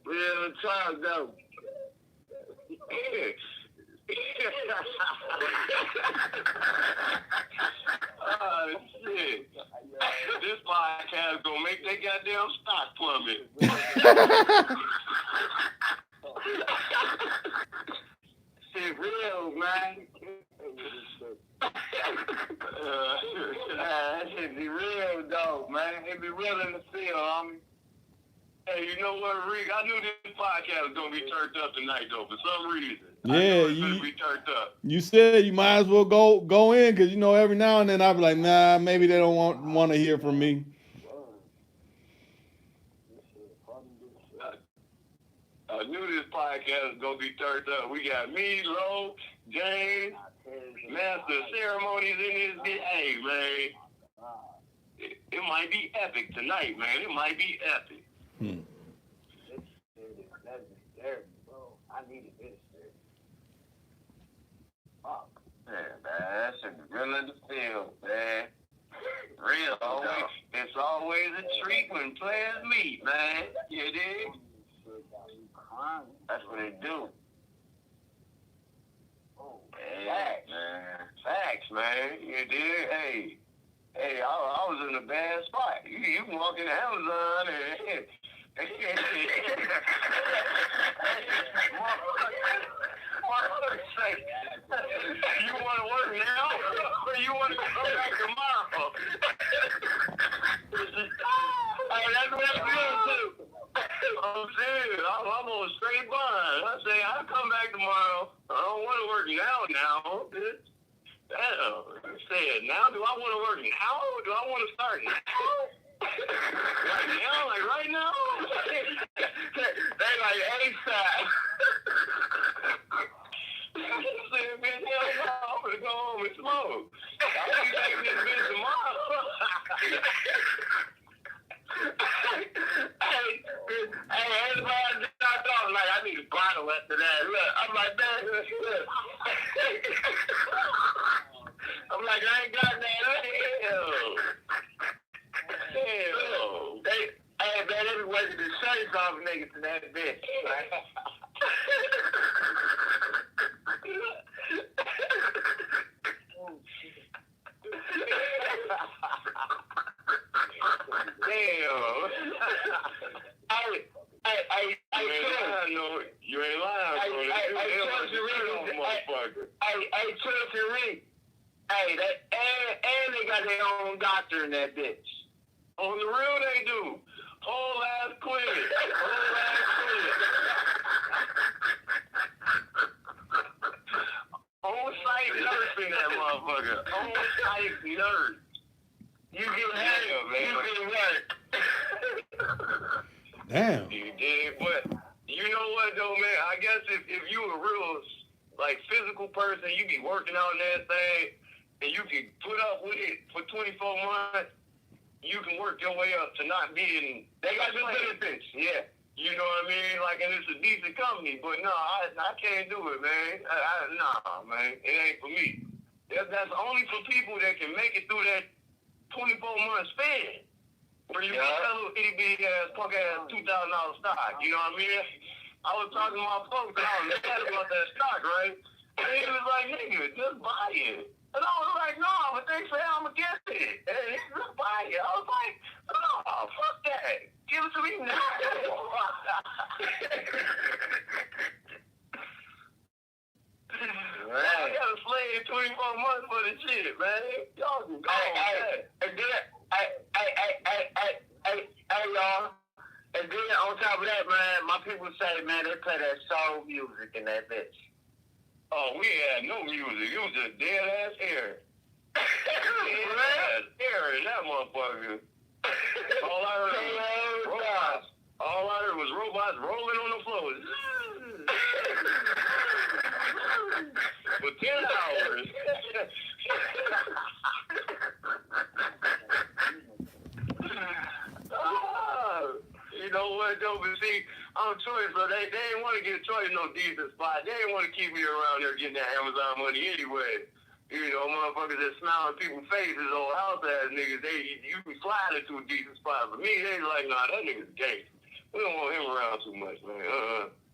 Real talk though. Oh shit. This podcast gonna make that goddamn stock plummet. Shit real, man. That shit be real though, man. It be real in the field, homie. Hey, you know what, Rick? I knew this podcast was gonna be turned up tonight, though. For some reason, Yeah, I knew it was gonna be turned up. You said you might as well go in because you know every now and then I'll be like, nah, maybe they don't want to hear from me. I knew this podcast was gonna be turned up. We got me, Lo, James, Master Ceremonies in this bitch. Hey, man, it might be epic tonight, man. It might be epic. That's disturbing, bro. I needed this shit. Fuck. Yeah, man, that shit be real in the field, man. Real. It's always a treat when players meet, man. You dig? That's what they do. Facts, man. Facts, man. You dig? Hey, I was in a bad spot. You can walk into Amazon and you want to work now or you want to come back tomorrow? Hey, that's what I'm doing too. I'm serious. I'm on a straight bond. I say I'll come back tomorrow. I don't want to work now, bitch. Damn. Said now, do I want to work now? Do I want to start now? Right now? Like right now? They like ASAP. Said, bitch, hell no, I'm gonna go home and smoke. I'll be taking this bitch tomorrow. Hey, everybody I thought like I need a bottle after that. Look, I'm like, man, look. I'm like, I ain't got that. Hell. off niggas in that bitch, right? Damn. You ain't lying, bro. Hey, Chelsea Reed. Hey, and they got their own doctor in that bitch. On the real, they do. Whole ass clinic. On-site nurse in that motherfucker. On-site nurse. You get hurt. Damn. You did, but you know what though, man? I guess if you a real like physical person, you be working out in that thing, and you can put up with it for 24 months. You can work your way up to not being. They got good benefits, yeah. You know what I mean? Like, and it's a decent company, but no, I can't do it, man. Nah, man, it ain't for me. That's only for people that can make it through that 24-month span. Where you got that little itty bitty ass, punk ass $2,000 stock. You know what I mean? I was talking to my folks, and I was mad about that stock, right? And he was like, nigga, just buy it. And I was like, no, but they say I'm against it. And he just buy it. I was like, no, fuck that. Give it to me now. I got a slave 24 months for the shit, man. Y'all can go. Hey, y'all. And then on top of that, man, my people say, man, they play that soul music in that bitch. Oh, we had no music. It was just dead ass air. Dead ass air in that motherfucker. All I heard was robots rolling on the floor. For 10 hours. You know what, though? But see, I'm Choice, so they didn't want to get Choice no decent spot. They didn't want to keep me around there getting that Amazon money anyway. You know, motherfuckers that smile in people's faces, old house ass niggas, you can slide into a decent spot. But me, they like, nah, that nigga's gay. We don't want him around too much, man.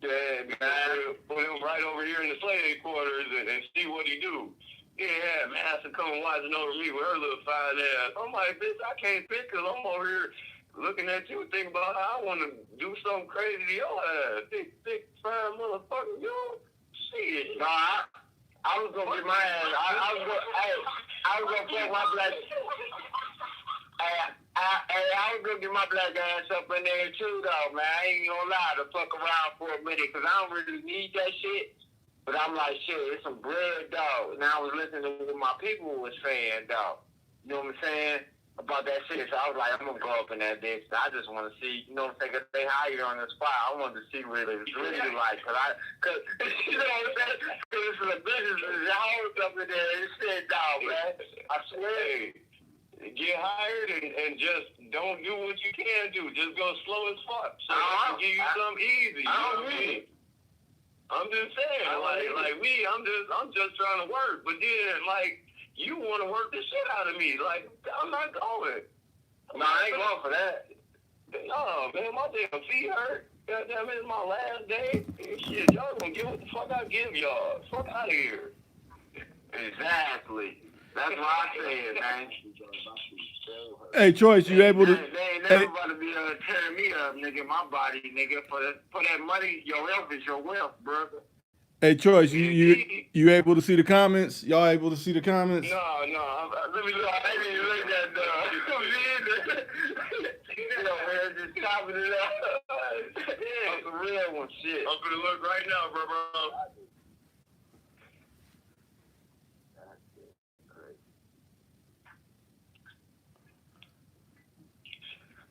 Yeah, man. Put him right over here in the slave quarters and see what he do. Yeah, Master coming watching over me with her little fine ass. I'm like, bitch, I can't fit because I'm over here looking at you thinking about how I want to do something crazy to your ass. Thick, fine motherfucker, you know? Shit. Nah, I was gonna get my ass. I was gonna put my black. I was gonna get my black ass up in there too, though, man. I ain't gonna lie to fuck around for a minute, cause I don't really need that shit. But I'm like, shit, it's some bread, dog. And I was listening to what my people was saying, dog. You know what I'm saying? About that shit. So I was like, I'm gonna go up in that bitch. I just want to see, you know what I'm saying? If they hire on the spot, I wanted to see what it's really like. Cause you know what I'm saying? Cause it's a business, there's hoes up in there and shit, dog, man. I swear. Get hired and just don't do what you can do. Just go slow as fuck. So I can give you something easy. You know what I mean? I'm just saying, I'm just trying to work. But then, like, you want to work the shit out of me. Like, I'm not going. No, I ain't going for that. No, man, my damn feet hurt. Goddamn, it's my last day. Shit, y'all gonna get what the fuck I give y'all. Fuck out of here. Exactly. That's what I said, man. Hey, Choice, you able to? They ain't never about to be tearing me up, nigga. My body, nigga. For that money, your health is your wealth, brother. Hey, Choice, you able to see the comments? Y'all able to see the comments? No. Let me look. I didn't even look that dog. You know, man, just chopping it up. That's the real one, shit. I'm gonna look right now, bro.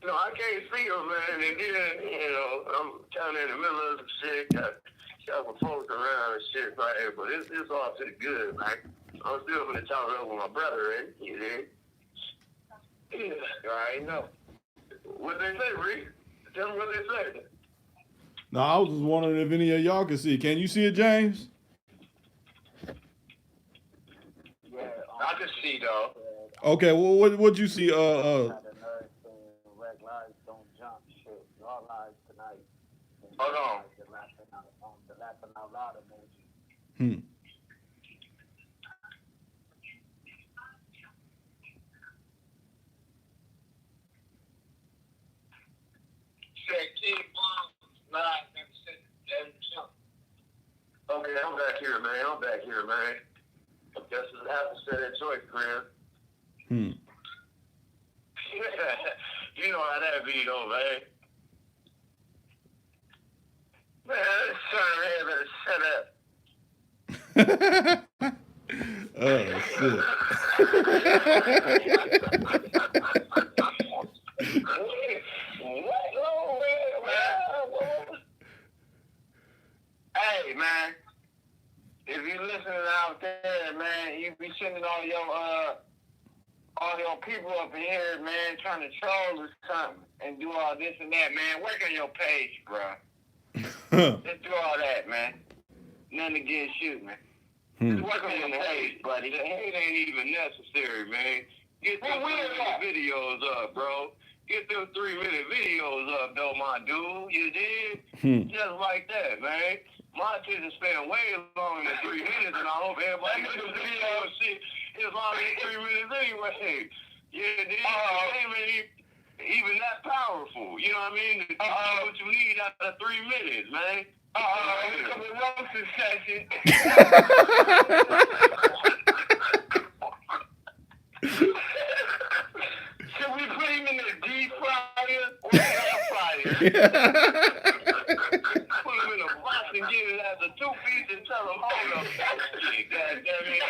No, I can't see them, man. And then, you know, I'm kind of in the middle of some shit. Got my folks around and shit right here. But it's all pretty good, man. I'm still going to talk it over with my brother, right? You did? Yeah, I know. What they say, Reed? Tell me what they say. No, I was just wondering if any of y'all can see. Can you see it, James? Yeah, I can see, though. Okay, well, what'd you see? Red lights don't jump shit. All lights cannot night. Hold on. The laughing out loud emoji. Hmm. Said King Von live never said that jump. Okay, I'm back here, man. Guess I have to say that choice, Chris. Hmm. You know how that be, though, man. Man, this son better shut up. Oh shit. What? Oh, man. Hey, man. If you listening out there, man, you be sending all your people up in here, man, trying to troll or something and do all this and that, man. Work on your page, bro. Just do all that, man. Nothing against you, man. Just work on your page, buddy. The hate ain't even necessary, man. Get them 3-minute videos up, bro. Get them 3-minute videos up, though, my dude. You did? Just like that, man. My kids are spending way longer than 3 minutes, and I hope everybody gets the video and shit as long as 3 minutes anyway. Yeah, dude. It ain't even that powerful. You know what I mean? To get what you need after 3 minutes, man. Here comes the roasting session. Should we put him in the deep fryer or the air fryer? Put him in a box and get it after 2 feet and tell him, hold up, shit, goddammit.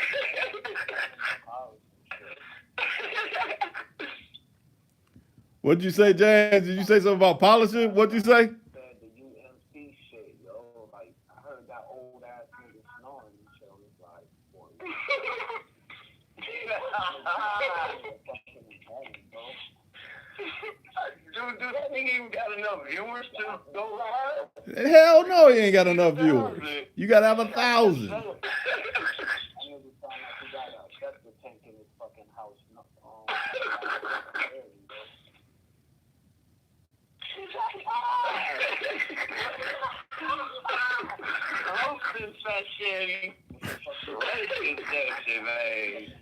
What'd you say, James? Did you say something about polishing? What'd you say? The UMC shit, yo. Like, I heard that old ass nigga snoring and shit. It's like, boy. Dude, that nigga even got enough viewers to go live? Hell no, he ain't got enough viewers. You gotta have 1,000. I nigga sound like he got a septic tank in his fucking house. Roasting session. Roasting session, man.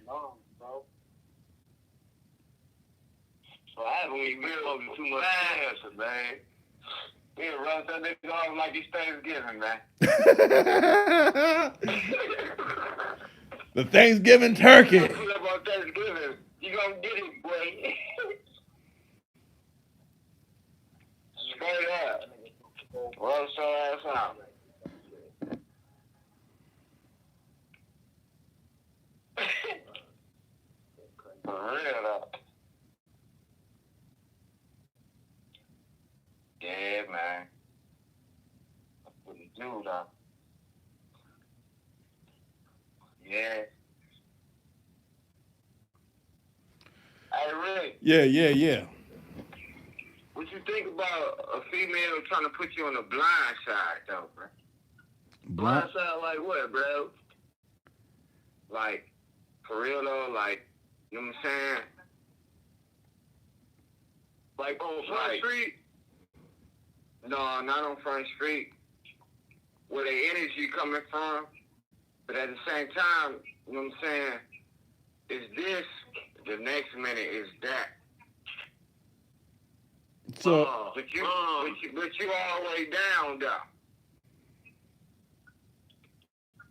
So I haven't even been smoking too much cancer, man. We roast that nigga off like it's Thanksgiving, man. The Thanksgiving turkey. Pull up on Thanksgiving. You gonna get it, boy. Straight up. Roast your ass out. For real, though. Yeah, man. That's what you do, though. Yeah. Hey, Rick, Yeah. what you think about a female trying to put you on the blind side, though, bro? Blind side like what, bro? Like, for real, though, like, you know what I'm saying? Like on Front Street? No, not on Front Street. Where the energy coming from. But at the same time, you know what I'm saying? Is this, the next minute is that. So, But you all the way down, though.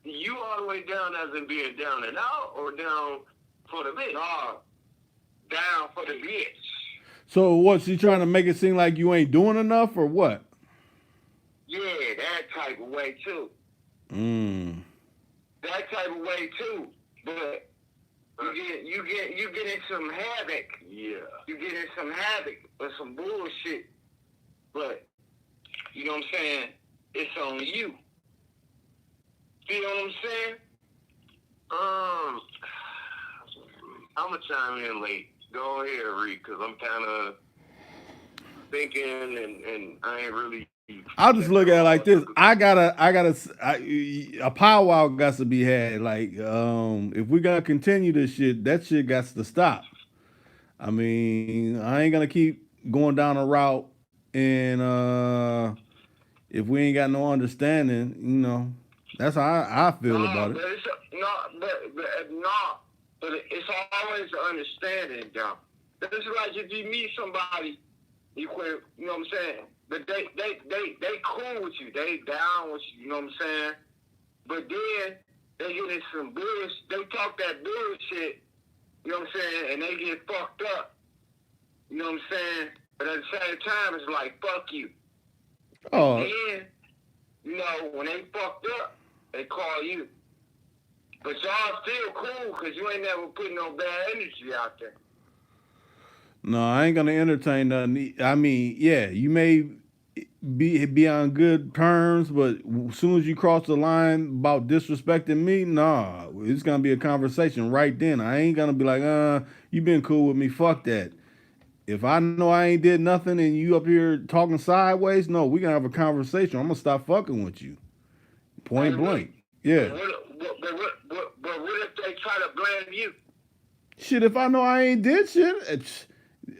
You all the way down as in being down and out, or down for the bitch? No, down for the bitch. so what? She trying to make it seem like you ain't doing enough, or what? Yeah, that type of way too. That type of way too. But you get in some havoc. Yeah. You get in some havoc or some bullshit. But you know what I'm saying? It's on you. You know what I'm saying? I'm gonna chime in late. Go ahead, Reed, because I'm kind of thinking, and I ain't really. I'll just look at it like this. A powwow got to be had. Like, if we gotta continue this shit, that shit got to stop. I mean, I ain't gonna keep going down a route and if we ain't got no understanding, that's how I feel about it. But it's but it's always an understanding, though. It's like if you meet somebody, you quit. You know what I'm saying? But they cool with you. They down with you. You know what I'm saying? But then they get in some bullshit. They talk that bullshit. You know what I'm saying? And they get fucked up. You know what I'm saying? But at the same time, it's like fuck you. Oh. And then, when they fucked up, they call you. But y'all still cool because you ain't never put no bad energy out there. No, I ain't gonna entertain nothing. I mean, yeah, you may be on good terms, but as soon as you cross the line about disrespecting me, nah, it's gonna be a conversation right then. I ain't gonna be like, you been cool with me, fuck that. If I know I ain't did nothing and you up here talking sideways, no, we gonna have a conversation. I'm gonna stop fucking with you, point blank. Yeah. But what if they try to blame you? Shit, if I know I ain't did shit,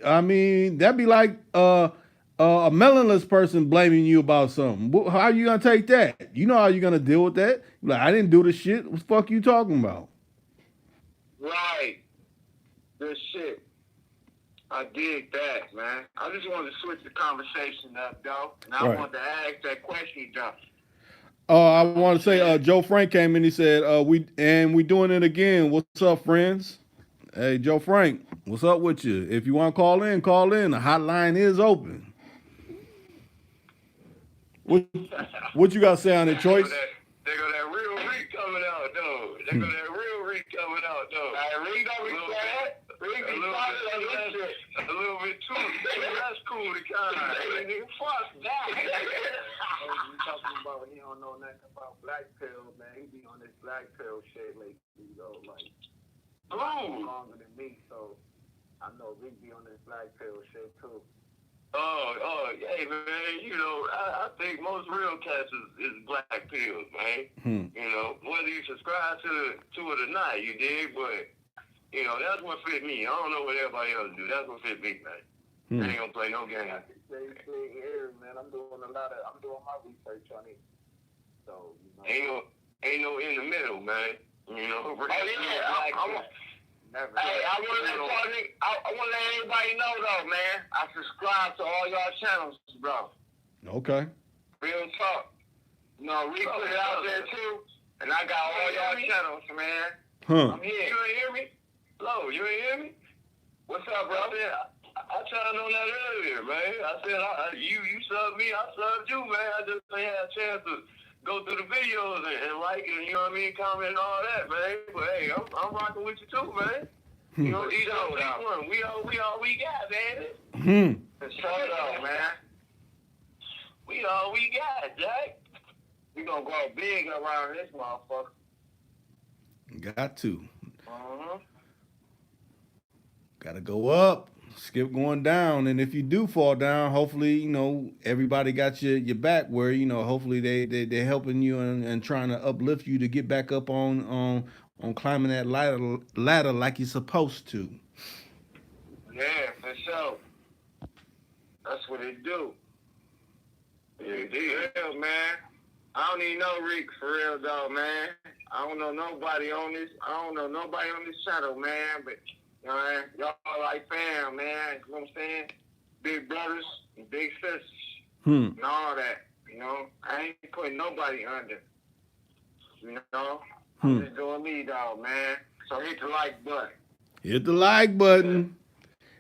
I mean, that'd be like a melonless person blaming you about something. How are you gonna take that? You know how you gonna deal with that? Like, I didn't do the shit. What the fuck you talking about? Right. Good shit. I dig that, man. I just wanted to switch the conversation up, though. And I wanted to ask that question, though. I want to say, Joe Frank came in. He said, we doing it again. What's up, friends? Hey, Joe Frank, what's up with you? If you want to call in, call in. The hotline is open. What you got to say on it, Choice? They got that real Reek coming out, though. They got that real Reek coming out, though. Reek gonna be bad. Reek be a little bit too. That's cool to kind of. Nigga, fuck that. You talking about he don't know nothing about black pill, man. He be on this black pill shit lately, like longer than me, so I know Rick be on this black pill shit too. Yeah, man. I think most real cats is black pills, man. Whether you subscribe to it or not, you dig, but that's what fit me. I don't know what everybody else do. That's what fit me, man. I ain't gonna play no game. Man, I'm doing my research on it. So, ain't no in the middle, man. Never. Hey, I want to let everybody know, though, man. I subscribe to all y'all channels, bro. Okay. Real talk. We put it out there, too. And I got all y'all channels, man. I'm here. You ain't hear me? Hello, you ain't hear me? What's up, bro? I tried on that earlier, man. I said, you subbed me, I subbed you, man. I just ain't had a chance to go through the videos and like it, you know what I mean, comment and all that, man. But hey, I'm rocking with you too, man. Each one. We all we got, baby. It's so man. We all we got, Jack. We gonna go big around this motherfucker. Got to. Got to go up. Skip going down, and if you do fall down, hopefully everybody got your back. Where hopefully they're helping you and trying to uplift you to get back up on climbing that ladder like you're supposed to. Yeah, for sure. That's what it do. Yeah, man. I don't even know Rick for real though, man. I don't know nobody on this. Channel, man, but. Y'all like fam, man. You know what I'm saying? Big brothers and big sisters. And all that. I ain't putting nobody under. I'm just doing me, dog, man. So hit the like button. Hit the like button.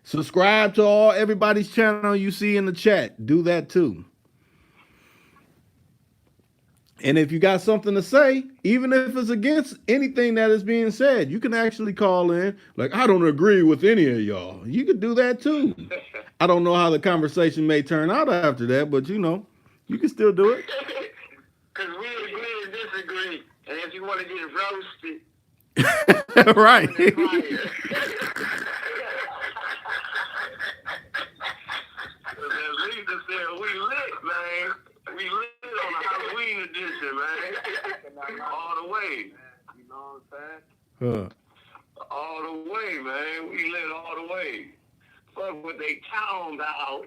Subscribe to everybody's channel you see in the chat. Do that too. And if you got something to say, even if it's against anything that is being said, you can actually call in. Like, I don't agree with any of y'all. You could do that too. I don't know how the conversation may turn out after that, but you can still do it. Because we agree and disagree. And if you want to get roasted, right. Lisa said we lit, man. We lit on the Halloween edition, man. All the way. You know what I'm saying? All the way, man. We lit all the way. Fuck what they talking about.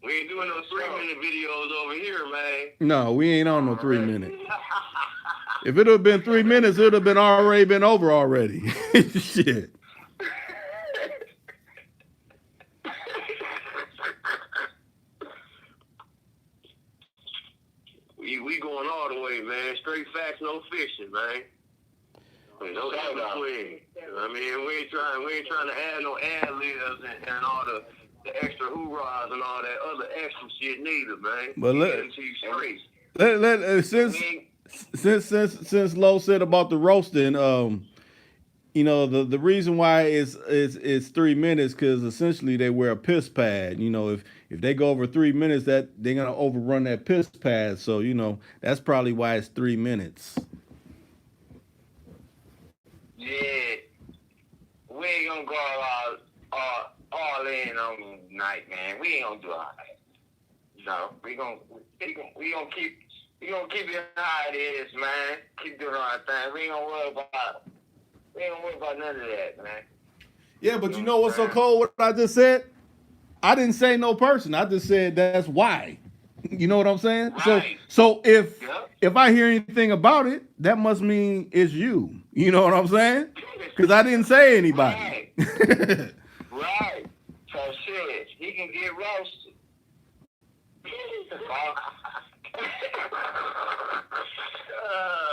We ain't doing no 3-minute videos over here, man. No, we ain't on no 3 minutes. If it would have been 3 minutes, it would have been already been over already. Shit. We going all the way, man. Straight facts, no fiction, man. No in between. I mean, we ain't trying to add no ad libs and all the extra hoorahs and all that other extra shit neither, man. But since Lo said about the roasting, you know, the reason why it's 3 minutes because essentially they wear a piss pad. You know, if they go over 3 minutes, that they're gonna overrun that piss pad. So you know that's probably why it's 3 minutes. Yeah, we ain't gonna go all in on night, man. We ain't gonna do all that. No, we gonna keep it how it is, man. Keep doing our thing. We ain't gonna worry about none of that, man. Yeah, but you know what's so cold? What I just said? I didn't say no person. I just said that's why. You know what I'm saying? Right. So if I hear anything about it, that must mean it's you. You know what I'm saying? Because I didn't say anybody. Right. Right. So shit, he can get roasted.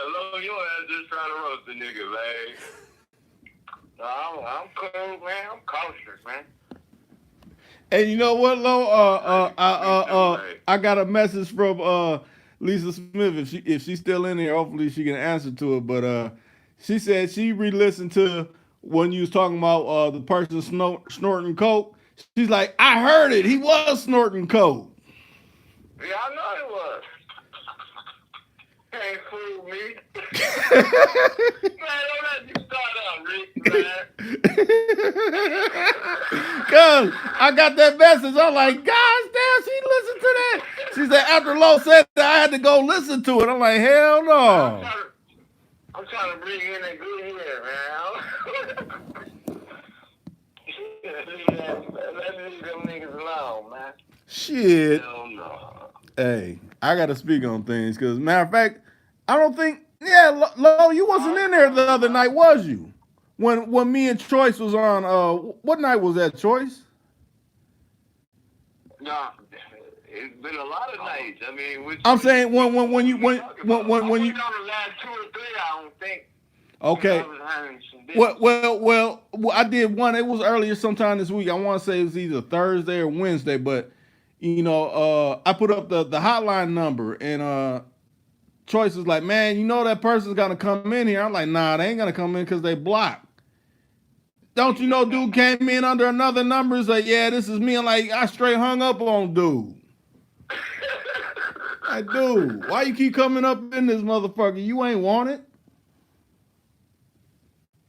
Lo, your ass just trying to roast the nigga, man. No, I'm cool, man. I'm cautious, man. And you know what, Lo? I got a message from Lisa Smith. If she's still in here, hopefully she can answer to it. But she said she re-listened to when you was talking about the person snorting coke. She's like, I heard it. He was snorting coke. Yeah, I know it was. Can't fool me. Man, don't let you start out, Rick, man. Cause I got that message. I'm like, gosh damn, she listened to that. She said after Lo said that, I had to go listen to it. I'm like, hell no. I'm trying to bring in a good hair, man. Let me leave them niggas alone, man. Shit. Hell no. Hey, I gotta speak on things because matter of fact, I don't think Lo, you wasn't in there the other night, was you? When me and Choice was on what night was that, Choice? No, it's been a lot of nights. I mean, I'm saying when you I went on the last 2 or 3, I don't think. Okay. Well, I did one. It was earlier sometime this week. I want to say it was either Thursday or Wednesday, but you know, I put up the hotline number and Choice was like, man, you know that person's gonna come in here. I'm like, nah, they ain't gonna come in because they blocked. Don't you know dude came in under another number? He's like, yeah, this is me. I'm like, I straight hung up on dude. Like, dude, why you keep coming up in this motherfucker? You ain't want it.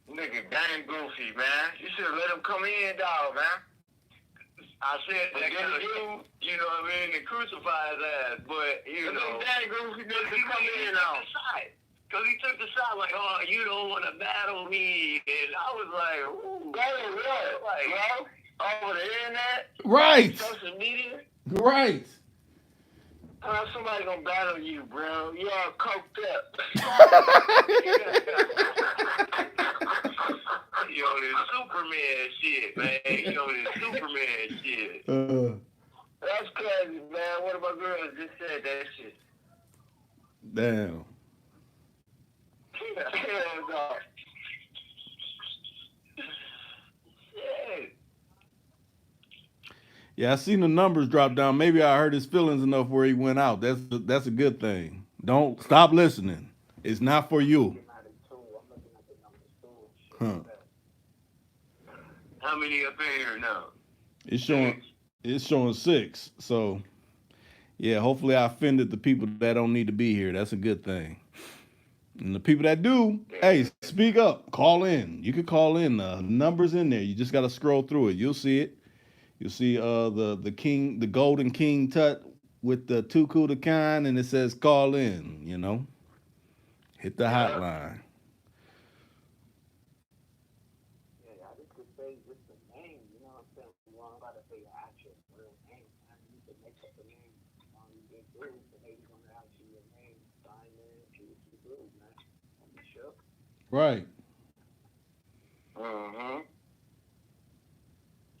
Nigga, dang goofy, man. You should have let him come in, dog, man. I said that kind of dude, you know what I mean, and crucify his ass, but, you know. Dang goofy nigga come in on. Because he took the shot like, oh, you don't want to battle me. And I was like, ooh. Battle what? Like, bro, over the internet? Right. Social media? Right. Somebody gonna battle you, bro. You all coked up. You know this Superman shit, man. You know this Superman shit. That's crazy, man. One of my girls just said that shit. Damn. Shit. Yeah, I seen the numbers drop down. Maybe I hurt his feelings enough where he went out. That's a good thing. Don't stop listening. It's not for you. Huh. How many up in here now? It's showing 6. So yeah, hopefully I offended the people that don't need to be here. That's a good thing. And the people that do, hey, speak up. Call in. You can call in. Numbers in there. You just gotta scroll through it. You'll see it. You'll see the king, the golden king tut with the Tuku the kind, and it says call in, you know. Hit the hotline. Yeah, I just could say just the name, you know what I'm saying? You don't gotta say your actual real name. to make up the name on you big dude, but they gonna ask you your name, sign in, see what you do, man. Don't be shook. Right. Mm-hmm.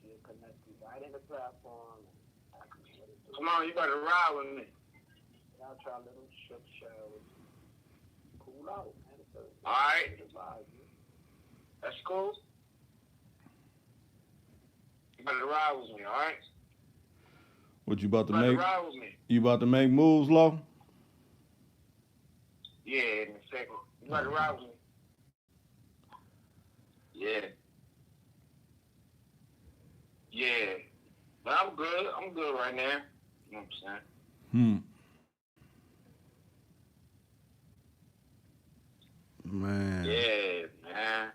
You connect you right in the platform and ask me what it do. Come on, you better ride with me. Y'all try a little shook show. Cool out, man. All right. It's a vibe, man. That's cool. You better ride with me, all right? What you about to You better make? ride with me. You about to make moves, Lo? Yeah, in a second. You better ride with me. Yeah. Yeah. But I'm good. I'm good right now. You know what I'm saying? Man. Yeah, man.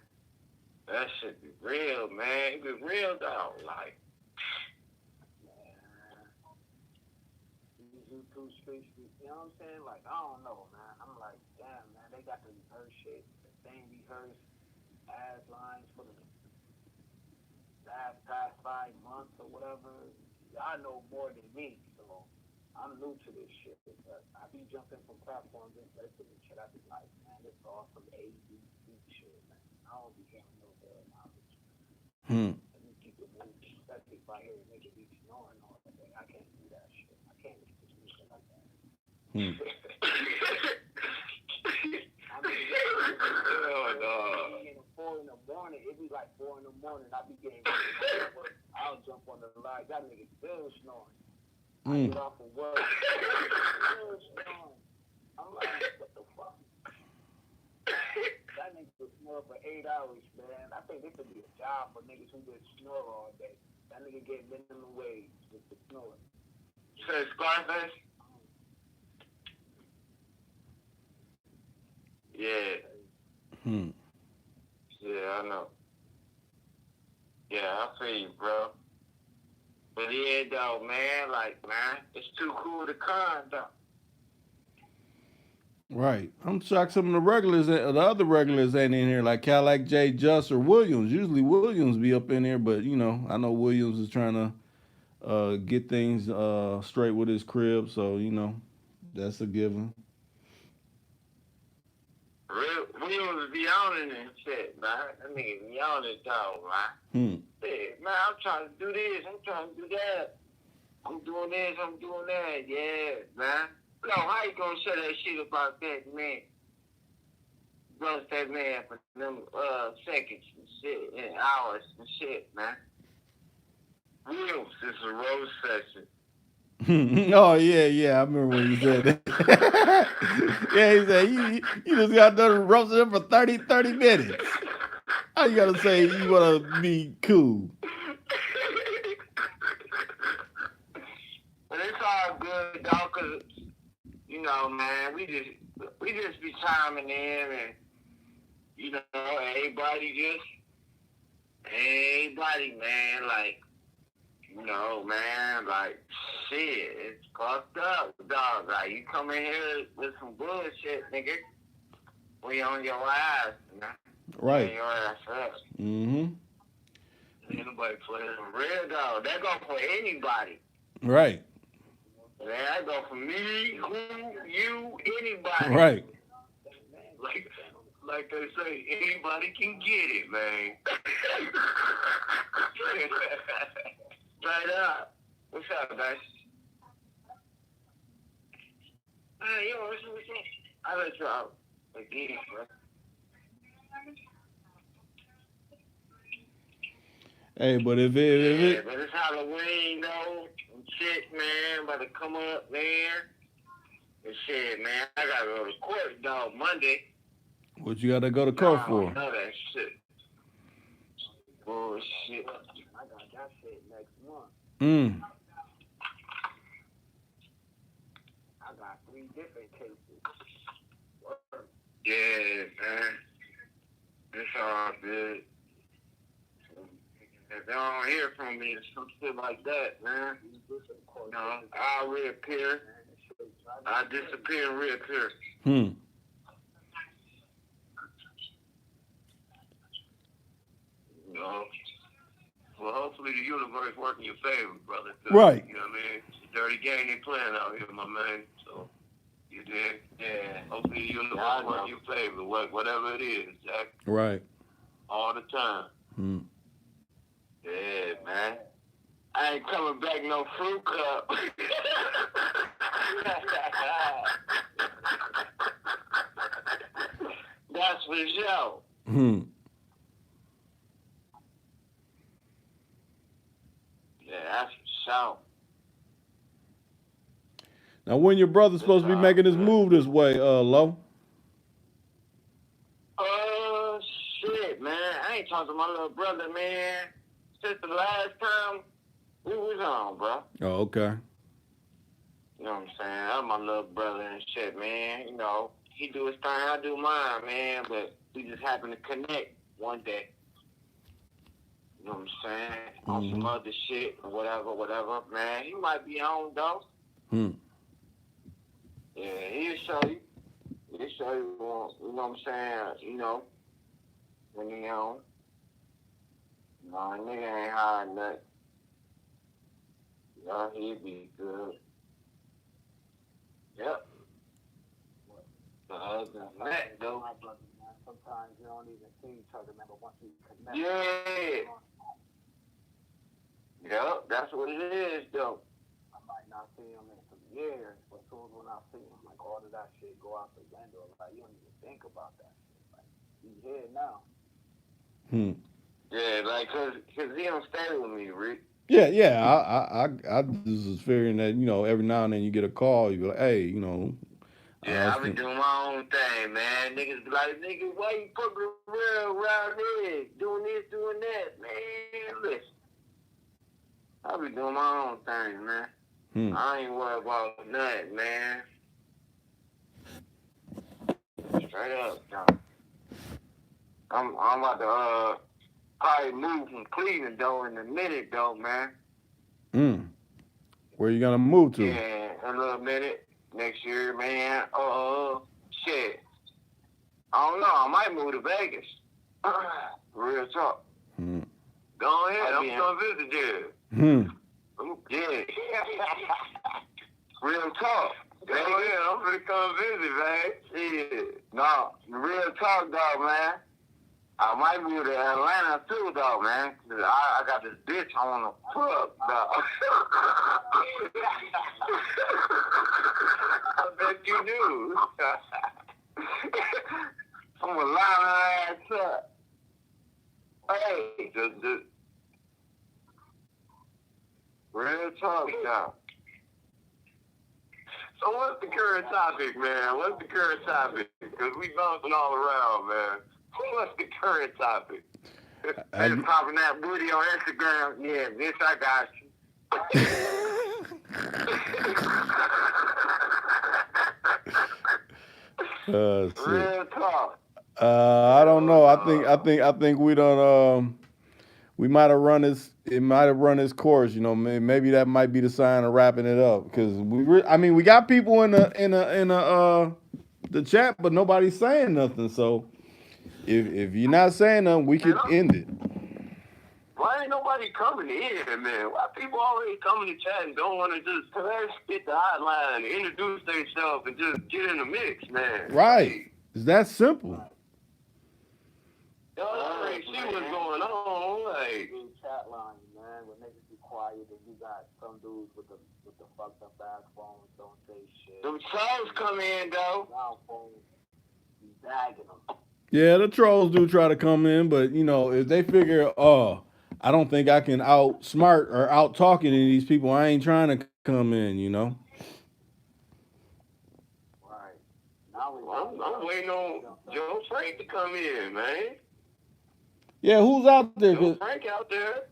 That should be real, man. It be real, dog. Like, These YouTube streets, you know what I'm saying? Like, I don't know, man. I'm like, damn, man, they got the rehearse shit, the same rehearse as lines for the past 5 months or whatever. Y'all know more than me, so I'm new to this shit. But I be jumping from platforms and listening shit. I be like, man, this all from A, B, C shit, man. I don't be getting no real knowledge. Let me keep it moving, especially if I hear a nigga be snoring all the day. I can't do that shit. I can't listen to music like that. I mean, in 4 in the morning, it be like 4 in the morning. I be getting I'll jump on the line. That nigga still snoring. I get off of work. Still snoring. I'm like, what the fuck? That nigga could snore for 8 hours, man. I think this would be a job for niggas who just snore all day. That nigga get minimum wage just to snore. you say Scarface? Yeah. Yeah, I know. Yeah, I feel you, bro. But yeah, though, man, like, man, it's too cool to con, though. Right. I'm shocked some of the regulars, the other regulars ain't in here, like Cadillac J, Just, or Williams. Usually Williams be up in here, but you know, I know Williams is trying to get things straight with his crib, so you know, that's a given. We was be on it and shit, man. That nigga be on it, dog, man. Yeah, man, I'm trying to do this, I'm trying to do that. I'm doing this, I'm doing that. Yeah, man. No, how you gonna say that shit about that man? Roast that man for them seconds and shit, and hours and shit, man. Real, this is a roast session. Oh yeah, I remember when you said that. Yeah, he said you just got done roasting him for 30 minutes. How you gotta say you wanna be cool? But it's all good, dog, cause you know, man, we just be chiming in, and you know, everybody, man, like, you know, man, like, shit, it's fucked up, dog. Like, you come in here with some bullshit, nigga, we on your ass, man. Right. On your ass up. Mm-hmm. Ain't nobody playing real, dog. That go for anybody. Right. That go for me, who, you, anybody. Right. Like they say, anybody can get it, man. Straight up. What's up, guys? Hey, yo, what's up? I let you out again, bro. Hey, but if Yeah, it but it's Halloween, though, and shit, man, about to come up, man. And shit, man, I gotta go to court, dog, Monday. what you gotta go to court I for? don't know that shit. Bullshit. I got that shit next month. I got 3 different cases. Word. Yeah, man. It's all good. If they don't hear from me or some shit like that, man, you know, I'll reappear. I disappear and reappear. Hmm. You know. Well, hopefully the universe work in your favor, brother. Right. You know what I mean? dirty game they playing out here, my man. So, you did. Yeah. Hopefully you know Yeah, I what know. you favor, whatever it is, Jack. Right. All the time. Hmm. Yeah, man. I ain't coming back no fruit cup. That's for sure. Hmm. Yeah, that's for sure. Now, when your brother's supposed to be making his move this way, Lo? Oh, shit, man. I ain't talked to my little brother, man, since the last time we was on, bro. Oh, okay. You know what I'm saying? That's my little brother and shit, man. You know, he do his thing, I do mine, man. But we just happen to connect one day. You know what I'm saying? On some other shit or whatever, man. He might be on, though. Hmm. Yeah, he'll show you. He'll show you, you know what I'm saying? You know, when he on. No, nigga ain't hiding nothing. You know, he'll be good. Yep. Other than that, though. Sometimes you don't even see each other, man, but once you connect. Yeah. Yep, that's what it is, though. I might not see him in some years, but as soon as when I see him, like all of that shit go out the window. Like you don't even think about that shit. Like he's here now. Hmm. Yeah, like, cause he don't stay with me, Rick. Yeah, yeah. I just was figuring that, you know, every now and then you get a call, you be like, hey, you know. Yeah, I be doing my own thing, man. Niggas be like, nigga, why you fucking around here, doing this, doing that, man? Listen, I be doing my own thing, man. Hmm. I ain't worried about nothing, man. Straight up, dog. I'm about to probably move from Cleveland though in a minute though, man. Hmm. Where you gonna move to? Yeah, in a little minute. Next year, man. Shit. I don't know. I might move to Vegas. Real talk. Hmm. Go ahead, I'm gonna visit you. Hmm. Yeah. Real talk. Go ahead, I'm gonna come visit, man. Shit. No, real talk, dog, man. I might move to Atlanta too, dog, man. 'Cause I got this bitch I wanna fuck, dog. I bet you do. I'm gonna line her ass up. Hey, Just real talk, dog. So what's the current topic, man? What's the current topic? Because we bouncing all around, man. What's the current topic? Just popping that booty on Instagram. Yeah, bitch, I got you. Shit. Real talk. I don't know. I think we don't. We might have run this. It might have run its course. You know, maybe that might be the sign of wrapping it up. Because we got people in the chat, but nobody's saying nothing. So if you're not saying nothing, we could end it. Why ain't nobody coming in, man? Why people always coming to chat and don't want to just hit the hotline, introduce themselves, and just get in the mix, man? Right. It's that simple. Y'all already see what's going on, like. Chat line, man. When niggas be quiet, and you got some dudes with the fucked up ass phones, don't say shit. Them trolls come in though. Now phones be bagging them. Yeah, the trolls do try to come in, but you know, if they figure, I don't think I can outsmart or out talk any of these people, I ain't trying to come in, you know. Right. Now I'm waiting on Joe Frank to come in, man. Yeah, who's out there? Joe Frank out there.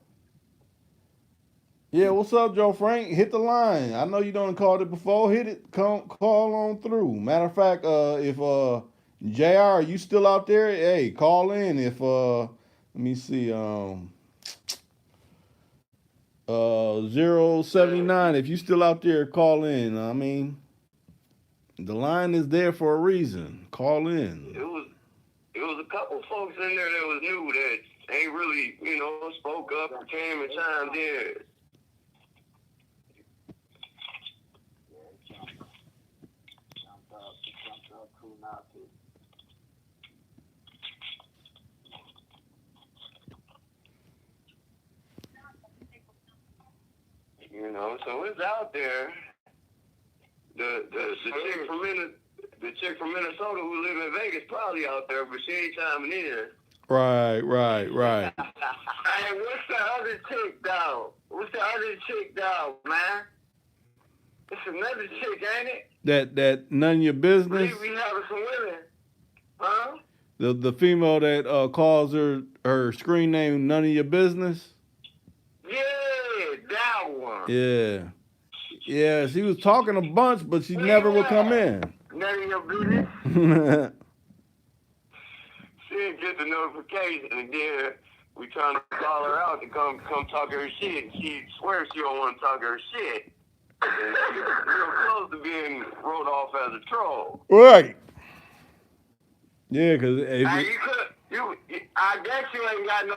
Yeah, what's up, Joe Frank? Hit the line. I know you done called it before. Hit it. Call on through. Matter of fact, if JR, are you still out there? Hey, call in. If let me see, 079. If you still out there, call in. I mean, the line is there for a reason. Call in. It was a couple folks in there that was new that ain't really, spoke up or came and chimed in. mouthpiece. You know, so it's out there. The chick from Minnesota who live in Vegas probably out there, but she ain't chiming in. Right. Hey, what's the other chick, dog? Man? It's another chick, ain't it? That none of your business. We having some women. Huh? The female that calls her screen name none of your business. Yeah, that one. Yeah, she was talking a bunch, but she never would come in. None of your business. She didn't get the notification, and then we trying to call her out to come talk her shit. She swears she don't want to talk her shit. And you're close to being wrote off as a troll. Right. Yeah, because I guess you ain't got no.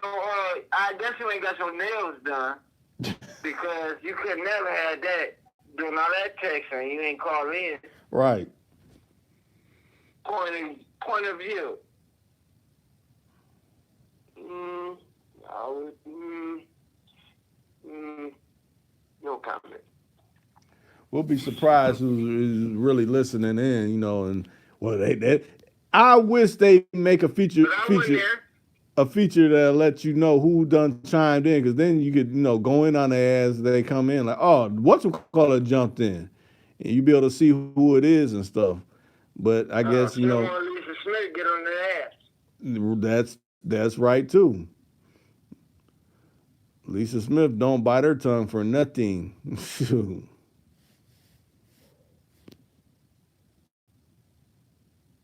I guess you ain't got your nails done because you could never have that doing all that texting. You ain't call in. Right. Point of view. No comment. We'll be surprised who's really listening in, you know, and well, I wish they make a feature that'll let you know who done chimed in, because then you could, you know, go in on their ass. They come in like, oh, whatchamacallit jumped in, and you be able to see who it is and stuff. But I guess you know, Lisa Smith get on their ass. That's right too. Lisa Smith don't bite her tongue for nothing.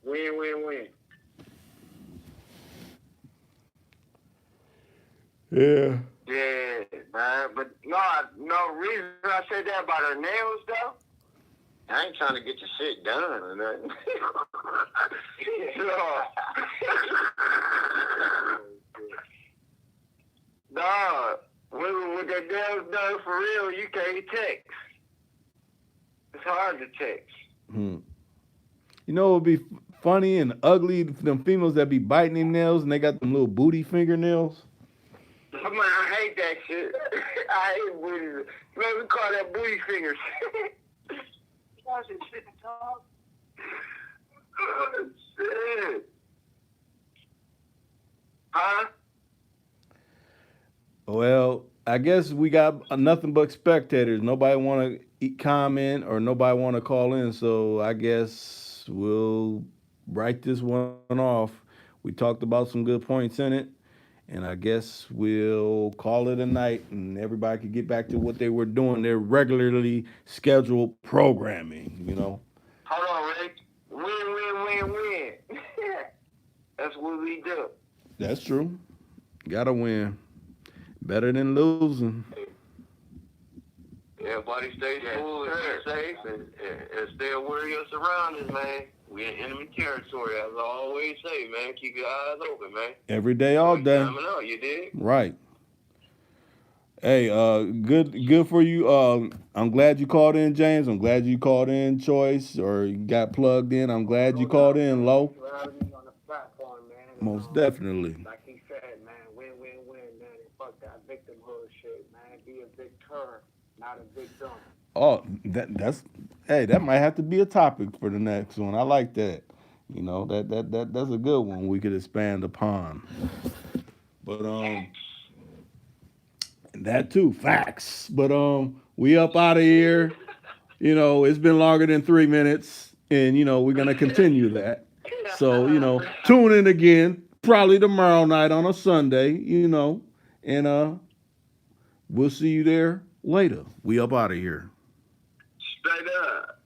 Win. Yeah. Yeah, man. But no reason I said that about her nails, though. I ain't trying to get your shit done or nothing. Dog, with that nails done for real, you can't text. It's hard to text. You know, it would be funny and ugly, them females that be biting their nails and they got them little booty fingernails. I hate that shit. I hate booty. Let me call that booty fingers. Oh, shit. Huh? Well, I guess we got nothing but spectators. Nobody want to comment or nobody want to call in, so I guess we'll write this one off. We talked about some good points in it, and I guess we'll call it a night, and everybody could get back to what they were doing, their regularly scheduled programming, you know. Hold on, Rick. Win. That's what we do. That's true. Gotta win. Better than losing. Everybody stay cool and stay safe and stay aware of your surroundings, man. We in enemy territory, as I always say, man. Keep your eyes open, man. Every day, all day. Coming out, you dig? Right. Hey, good for you. I'm glad you called in, James. I'm glad you called in, Choice, or you got plugged in. I'm glad you called in, Low. Most definitely. Like he said, man, win, man. And fuck that victimhood shit, man. Be a victor, not a victim. Oh, that might have to be a topic for the next one. I like that. You know, that's a good one we could expand upon. But that too, facts. But we up out of here. You know, it's been longer than 3 minutes, and you know we're gonna continue that. So you know, tune in again, probably tomorrow night on a Sunday. You know, and we'll see you there later. We up out of here. Straight up.